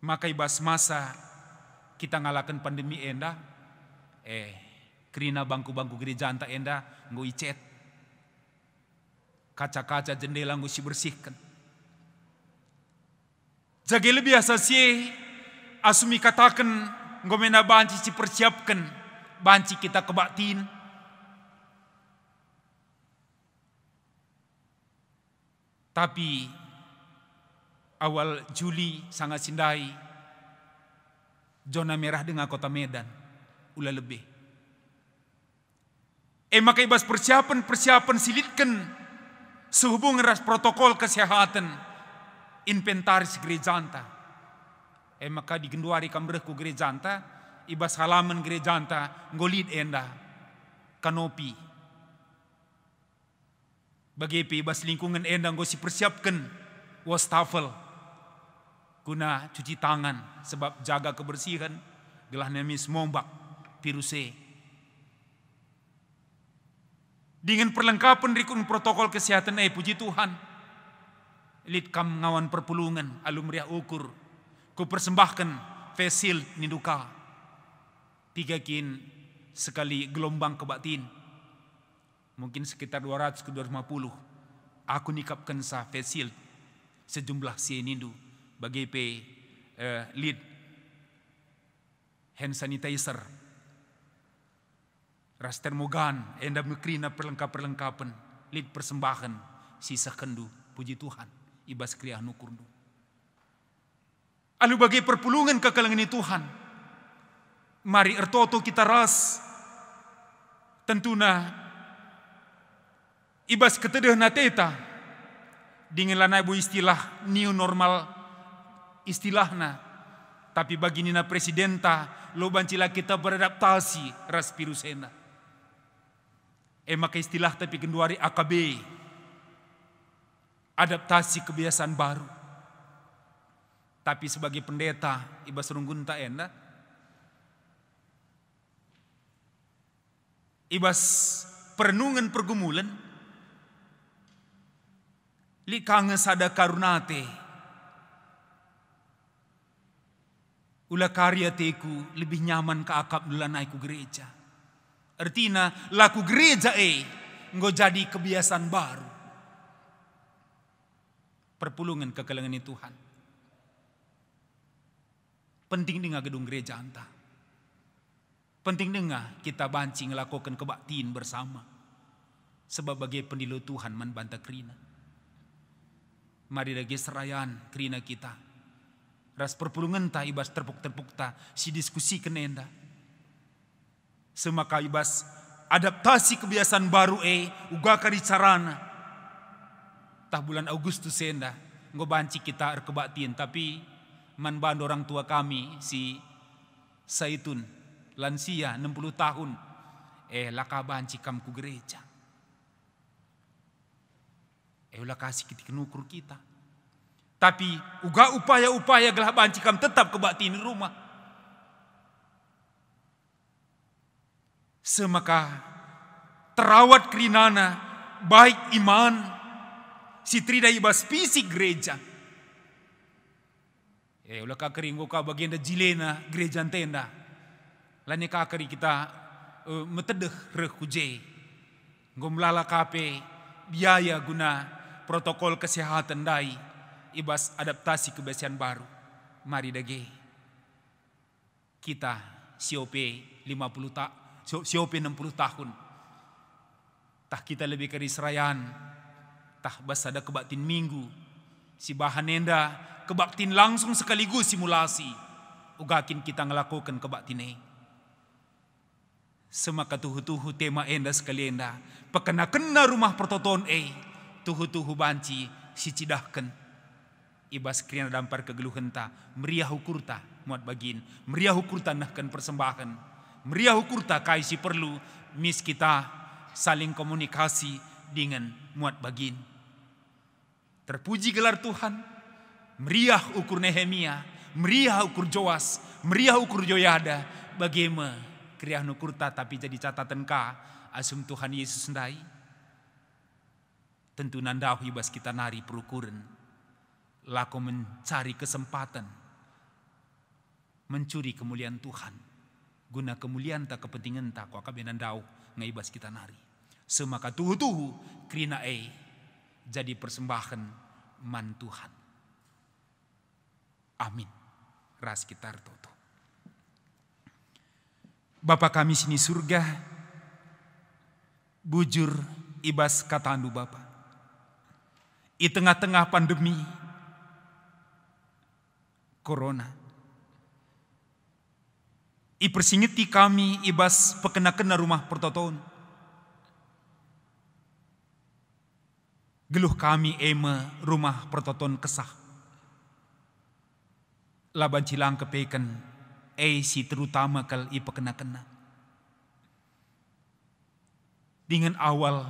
Maka ibas masa kita ngalakan pandemi enda kerina bangku-bangku gereja anta enda ngoi cet kaca-kaca jendela ngoi si bersihkan. Jagele biasa sih asumi katakan ngomena banci si persiapkan banci kita kebaktin. Tapi awal Juli sangat sindai zona merah dengan kota Medan ulah lebih. Maka ibas persiapan silitkan sehubungan ras protokol kesehatan inventaris gereja anta. Maka di genduari kamrehku gereja anta ibas halaman gereja anta ngolid enda kanopi. Bagi ibas lingkungan enda ngosi persiapkan wastafel guna cuci tangan sebab jaga kebersihan gelah nemis mombak viruse. Dengan perlengkapan rikun protokol kesehatan puji Tuhan. Lid kam ngawan perpulungan alumriah ukur ku persembahkan face shield ninduka 3 kin sekali gelombang kebatin mungkin sekitar 200 ke 250 aku nikapkan sa face shield sejumlah si nindu bagi lead hand sanitizer ras termogan enda mekrina perlengkapan lead persembahan sisa kendu puji Tuhan ibas kriah nukurdu. Alu bagi perpulungan kekalangan ini Tuhan. Mari ertoto kita ras. Tentuna ibas ketedeh nateta. Dingin lana ibu istilah new normal istilahna. Tapi bagi nina presidenta lo bancila kita beradaptasi ras virusena. Maka istilah tapi kenduari AKB. Adaptasi kebiasaan baru. Tapi sebagai pendeta ibas runggun tak enda. Ibas perenungan pergumulan. Likange sada karunate. Ula karya teku lebih nyaman ke akap dula naiku gereja. Artinya laku gereja ngo jadi kebiasaan baru. Perpulungan kekalangan Tuhan. Penting dengar gedung gereja anta. Penting dengar kita banci ngelakukan kebaktiin bersama. Sebab bagi pendilu Tuhan man banta kerina. Mari lagi serayan kerina kita. Ras perpulungan ta ibas terpuk ta si diskusi kenenda. Semaka ibas adaptasi kebiasaan baru uga kari carana. Tah bulan Agustus senda ngo banci kita erkebaktiin tapi man band orang tua kami si Saitun lansia 60 tahun laka banci kam ku gereja ulah kasih kita kenukur kita tapi uga upaya-upaya gelah banci kam tetap kebaktiin rumah semaka terawat kerinana baik iman si trida ibas fisik gereja. Ulah kakari nggo ka bagian da jilena gereja tenda. Lani kakari kita metedeh reh kuje. Nggo melala kape biaya guna protokol kesehatan dai ibas adaptasi kebiasaan baru. Mari dage. Kita COP 60 tahun. Tah kita lebih ke Israyan. Tah bas ada kebaktin minggu. Si bahan enda kebaktin langsung sekaligus simulasi. Ugakin kita ngelakukan kebaktin semaka tuhu-tuhu tema enda sekali enda. Pekena-kena rumah pertoton tuhu-tuhu banci si cidahkan ibas krina dampar kegeluhan ta meriah ukurta muat bagin meriah ukurta nahkan persembahan meriah ukurta kai si perlu mis kita saling komunikasi dengan muat bagin. Terpuji gelar Tuhan, meriah ukur Nehemia, meriah ukur Joas, meriah ukur Joyada, bagaimana kriah nukurta tapi jadi catatan ka asum Tuhan Yesus sendai. Tentu nandau hibas kita nari perukuran, laku mencari kesempatan, mencuri kemuliaan Tuhan, guna kemuliaan tak kepentingan tak kau kabe nandau ngaibas kita nari. Semaka tuhu-tuhu krina jadi persembahan man Tuhan. Amin. Ras kita toto. Bapa kami sini surga, bujur ibas katandu Bapa. I tengah-tengah pandemi corona, i persingiti kami ibas pekena-kena rumah pertoton. Geluh kami ema rumah pertoton kesah. Laban cilang kepeken si terutama kal i pekena-kena. Dengan awal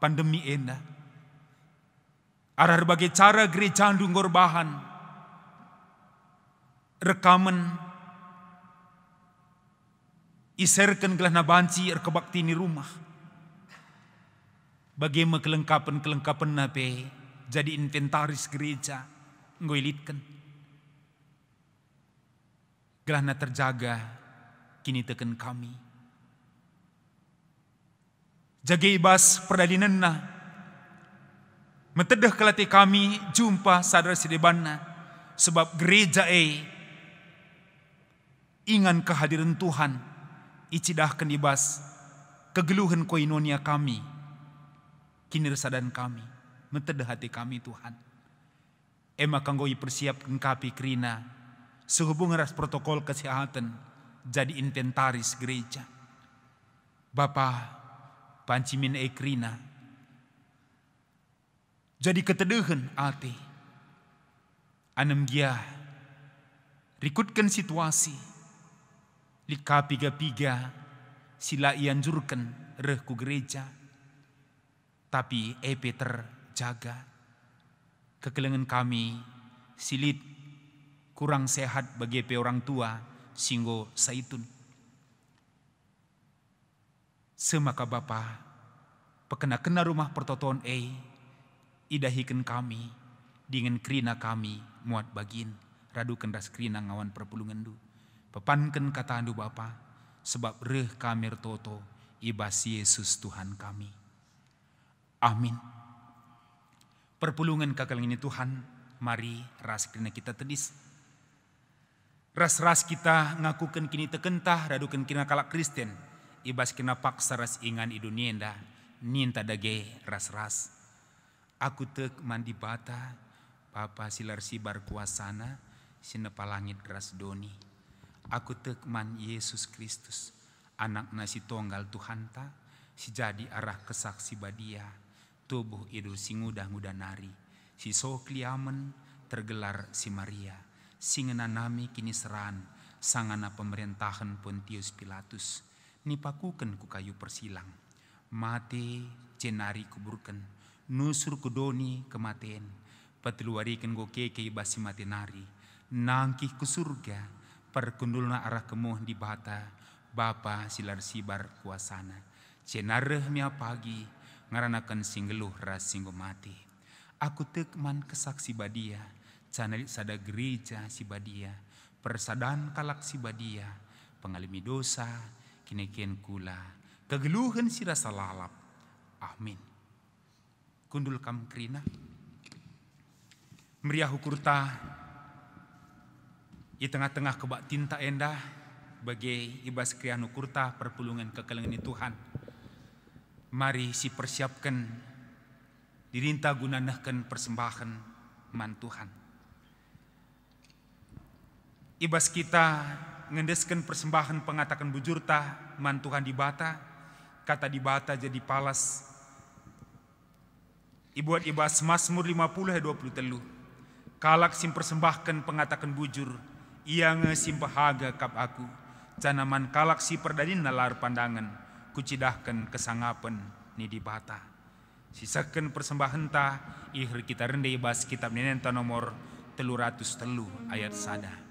pandemi enda. Arah berbagai cara gereja dunggor bahan. Rekaman iserkan gelah nabanci erkebakti ni rumah. Bagaimana kelengkapan nape jadi inventaris gereja ngoilitkan. Gelahna terjaga kini teken kami. Jaga ibas perdalinanna. Metedah kelati kami jumpa sadar sedebanna. Sebab gereja ingan kehadiran Tuhan. Icidahkan ibas kegeluhan koinonia kami. Kini resadan kami, mentedah hati kami Tuhan. Ema kanggoi persiapkan kapi krina, sehubungan ras protokol kesehatan, jadi inventaris gereja. Bapa, pancimin krina, jadi keteduhan hati. Anem gia, rikutkan situasi, lika piga-piga, sila ianjurkan rehku gereja. Tapi terjaga. Kekelengan kami silit kurang sehat bagi orang tua singgo saitun. Semaka Bapa pekena-kena rumah pertoton idahikan kami dengan krina kami muat bagin radukan ras krina ngawan perpulungan du. Pepankan kata andu Bapa sebab reh kami toto ibas Yesus Tuhan kami. Amin. Perpulungan kakalang ini Tuhan, mari ras kena kita tedis. Ras-ras kita ngakukan kini tekentah, radukan kina kalak Kristen. Ibas kena paksa ras ingan i dunia nda, ninta dage ras-ras. Aku tek mandi bata, Papa silar sibar kuasana, sinepa langit ras doni. Aku tek man Yesus Kristus, anak nasi tonggal Tuhan ta, si jadi arah kesaksi badia. Tubuh idul si ngudah-ngudah nari, si sokliamen tergelar si Maria, singena nami kini seran, sangana pemerintahan Pontius Pilatus, nipakuken ku kayu persilang, mate cenari kuburken, nusur kudoni kematen, peteluariken go keke basi mate nari, nangkih ku surga, perkundulna arah kemuh di bata, Bapa silar sibar kuasana, cenareh mia pagi, ngaranakan singgeluh ras singgo mati. Aku tekman kesaksi badia, canalit sada gereja si badia, persadan kalak si badia, pengalami dosa, kineken kula, kegeluhan si rasa lalap. Amin. Kundul kam krina, meriah hukurta, di tengah-tengah kebak tinta endah, bagi ibas krian hukurta perpulungan kekelengan Tuhan. Mari si persiapkan dirinta gunanahkan persembahan man Tuhan. Ibas kita ngendeskan persembahan pengatakan bujurta man Tuhan di bata, kata di bata jadi palas Ibuat ibas Mazmur 50 23. Kalak sim persembahkan pengatakan bujur, ia sim pahaga kap aku. Canaman kalak si perdadin nalar pandangan, kucidahkan kesangapan ni di bata. Sisakan persembahan ta, ihir kita rendai ibas kitab Ninenta nomor 303 ayat sada.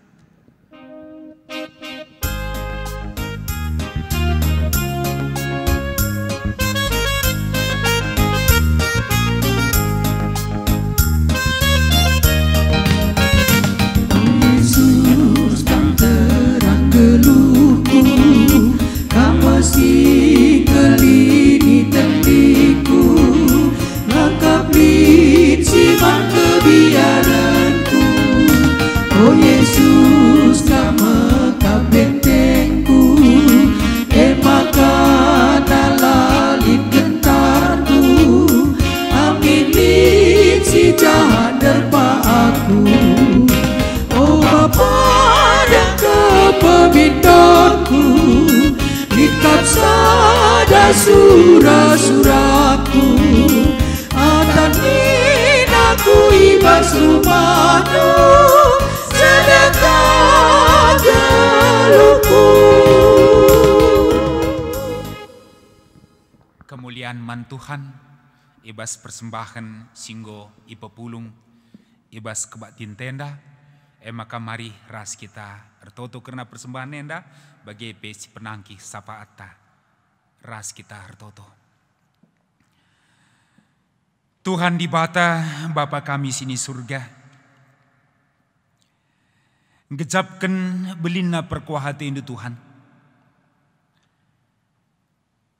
Surah-surahku atanin aku ibas rumahmu sedekah geluhku. Kemuliaan man Tuhan ibas persembahan singgo ipepulung ibas kebatin tenda maka mari ras kita ertoto karena persembahan nenda bagi pesi penangki sapa atta ras kita hartoto. Tuhan di bata Bapa kami sini surga, gejapkan belina perkuahati ini Tuhan.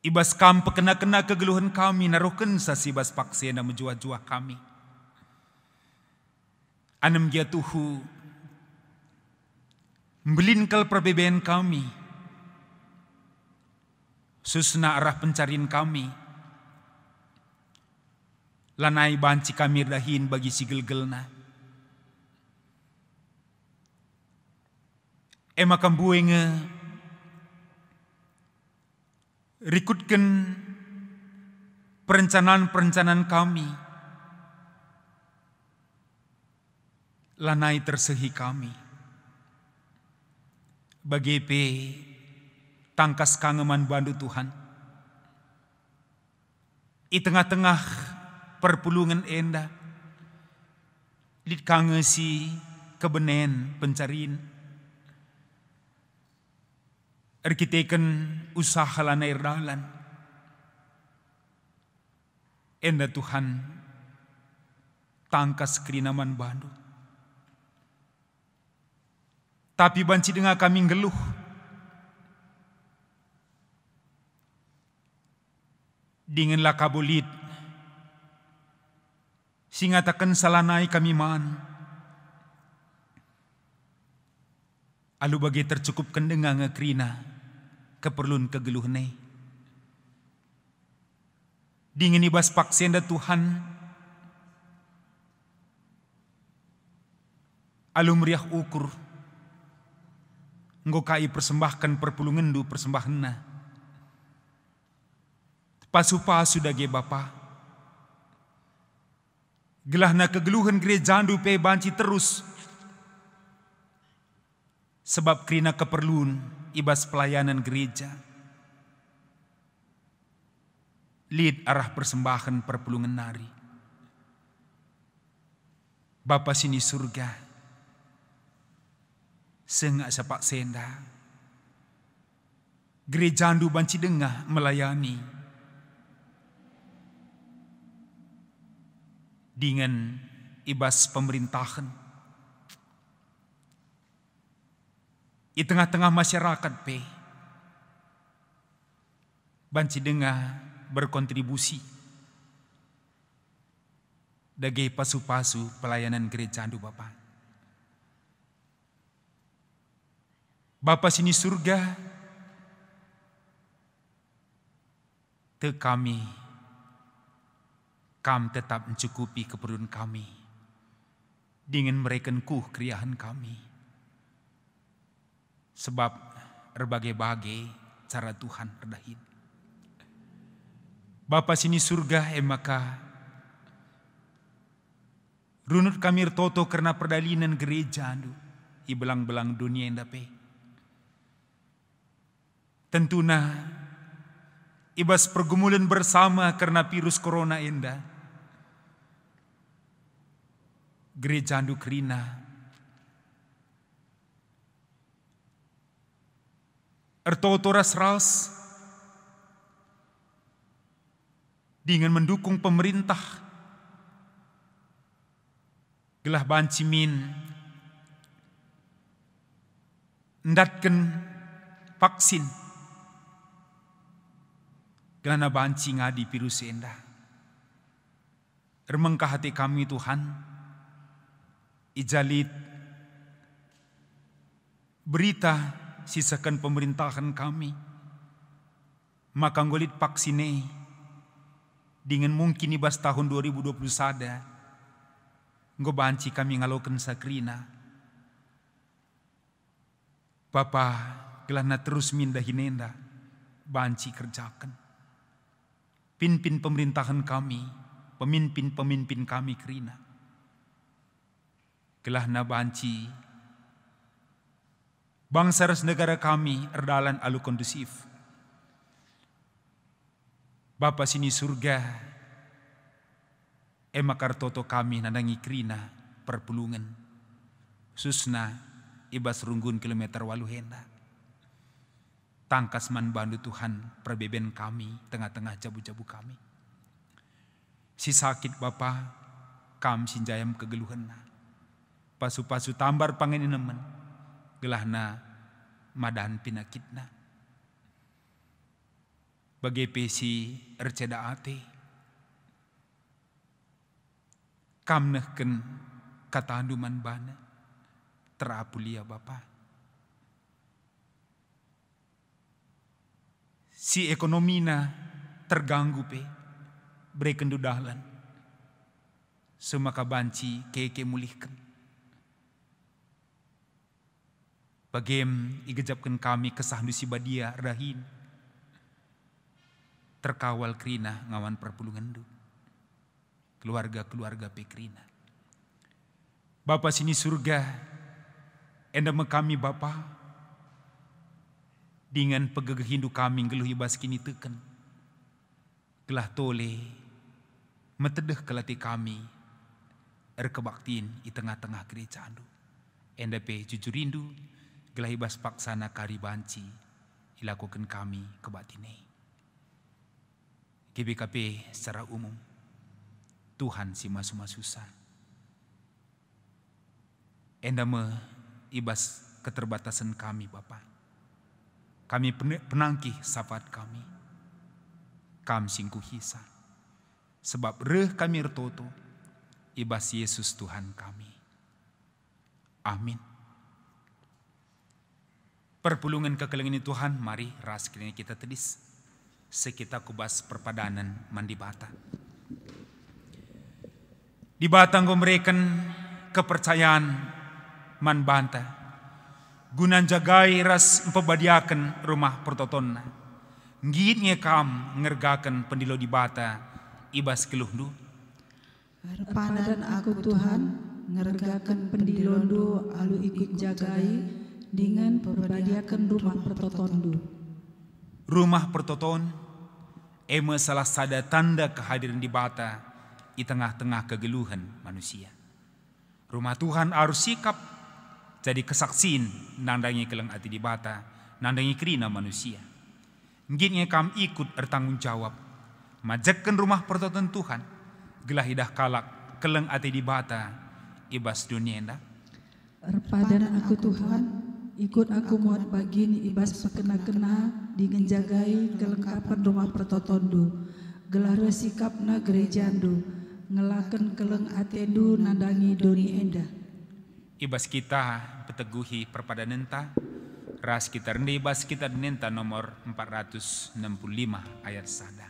Ibas kam pekena-kena kegeluhan kami naroken sasibas paksena menjuah-juah kami. Anem gia tuhu belinkal perbebaan kami. Susna arah pencarian kami. Lanai banci kami dahin bagi si gelgelna. Ema kambuenge rikutkan perencanaan-perencanaan kami. Lanai tersehi kami. Bagi tangkas kangeman bandu Tuhan. I tengah-tengah perpulungan enda. Lit kangesi kebenen pencarian. Arkiteken usaha lanai dalan. Enda Tuhan tangkas kerinaman bandu. Tapi banci dengar kami ngeluh. Dinginlah kabulit. Singatakan salanai kami maan. Alu bagi tercukupkan dengan ngekrina. Keperluan kegeluhne. Dingin ibas paksenda Tuhan. Alu meriah ukur. Ngokai persembahkan perpulungan du persembahanna. Pasu-pasu dage Bapa. Gelahna kegeluhan gereja du pe banci terus. Sebab krina keperluan ibas pelayanan gereja. Lid arah persembahan perpulungan nari. Bapa sini surga. Sengak sepak senda. Gereja andu banci dengah melayani. Dengan ibas pemerintahan. Di tengah-tengah masyarakat pe. Banci dengah berkontribusi. Dagai pasu-pasu pelayanan gereja andu Bapa. Bapa sini surga, te kami, kam tetap mencukupi keperluan kami, dengan mereken kuh kriahan kami. Sebab berbagai-bagai cara Tuhan berdahin. Bapa sini surga maka Runut kami toto karena perdalinan gereja andu i belang-belang dunia enda pe. Tentuna ibas pergumulan bersama karena virus corona enda. Gereja andu Krina ertoto ras dengan mendukung pemerintah gelah banci min ndatken vaksin gelah na banci ngadi virus enda. Remengkah hati kami Tuhan, ijalit berita sisakan pemerintahan kami, maka ngolit vaksine dengan mungkin ibas tahun 2021 ngobanci kami ngaloken sakrina. Bapa gelana terus mindah hinenda banci kerjakan. Pimpin pemerintahan kami, pemimpin-pemimpin kami Krina. Gelana banci bangsa ras negara kami erdalan alu kondusif. Bapa sini surga, emakar toto kami nandangi Krina perpulungan. Susna ibas runggun kilometer waluhenda. Tangkas man bandu Tuhan perbeben kami tengah-tengah jabu-jabu kami. Si sakit Bapa kam sinjayam kegeluhanna. Pasu-pasu tambar panganinemen gelahna madan pinakitna. Bagi pesi erceda ate. Kam nehken kata anduman bana. Terapulia Bapa. Si ekonomina terganggu pe. Breken dudalan. Semaka banci keke mulihkan. Bagem igejapkan kami kesah nusi badia rahin. Terkawal Krina ngawan perpulungan du. Keluarga-keluarga pe Krina. Bapa sini surga. Endam kami Bapa. Dengan pegegeh hindu kami geluh ibas kini teken. Gelah tole. Metedeh kelati kami. Erkebaktin di tengah-tengah gereja andu. Enda pe jujur rindu. Gelah ibas paksana kari banci ilakukan kami kebatine. GBKP secara umum Tuhan si masu-masusa. Enda me ibas keterbatasan kami Bapa. Kami penangkih syafaat kami. Kam singku hisa. Sebab reh kami ertoto ibas Yesus Tuhan kami. Amin. Perpulungan kekelengan Tuhan, mari ras kiranya kita tedis. Sekita kubas perpadanan mandi bata. Di batang gomreken kepercayaan man banta. Gunan jagai ras empebadiakan rumah pertotonna. Ngit ngekam ngergakan pendilo di bata ibas keluhdu. Padan aku Tuhan ngergakan pendilondu alu ikut jagai dengan perbadiakan rumah pertotondu. Rumah pertoton eme salah sada tanda kehadiran di bata di tengah-tengah kegeluhan manusia. Rumah Tuhan harus sikap jadi kesaksian nandangi keleng ati di bata, nandangi Krina manusia. Ngitnya kam ikut bertanggung jawab. Majakkan rumah pertoton Tuhan. Gelah hidah kalak keleng ati di bata ibas dunia enda. Erpadan aku Tuhan, ikut aku muat bagin ibas pekena-kena dengan jagai kelengkapan rumah pertotondu. Gelah resikapna gerejandu, ngelaken keleng atendu nandangi doni enda. Ibas kita peteguhi perpadanenta, ras kita rendah ibas kita nenta nomor 465 ayat sada.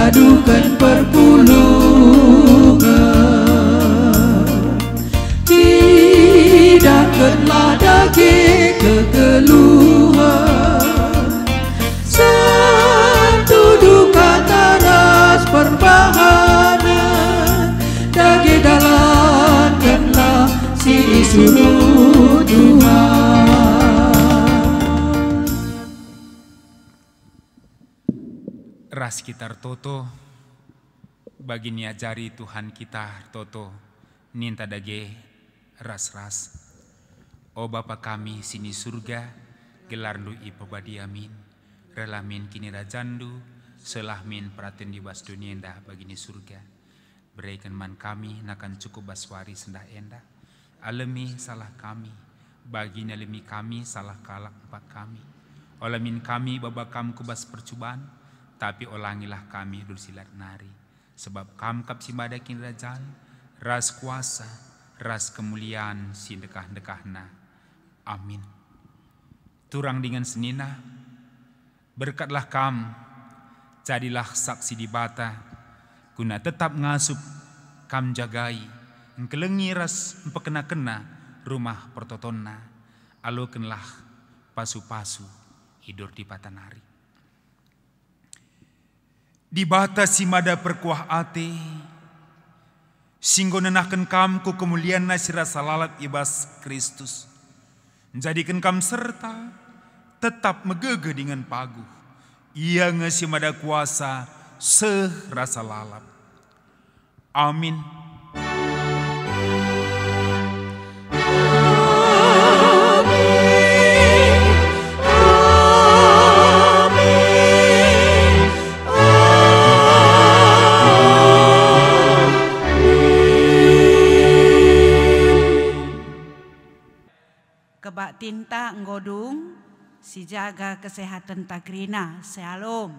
ngadukan perpulungan, hidangkanlah daging kekeluhan, sentudukan taras perbahanan, daging dalamkanlah si suruh Tuhan. Ras kita toto, bagi niajari Tuhan kita toto, ninta dage ras-ras. O Bapa kami sini surga, gelarndu ipobadi amin. Relamin kini rajandu, selahmin praten di bas dunia endah bagini surga. Berikan man kami nakan cukup baswari sendah endah. Alemi salah kami, bagi nalemi kami salah kalak empat kami. Olamin kami babakam kubas percubaan, tapi olangilah kami dul silat nari. Sebab kam kap simadakin rajaan, ras kuasa, ras kemuliaan si dekah-dekahna. Amin. Turang dengan senina, berkatlah kam, jadilah saksi di bata, guna tetap ngasup kam jagai, engkelengi ras empekena-kena rumah pertotonna, alukenlah pasu-pasu hidur di patanari. Di bata simada perkuah ate, singgo nenahkan kam ku kemuliaan nasira salalat ibas Kristus. Jadikan kam serta tetap megege dengan paguh. Ia ngesimada kuasa serasa lalap. Amin. Kebak tinta nggodung, si jaga kesehatan takrina. Shalom.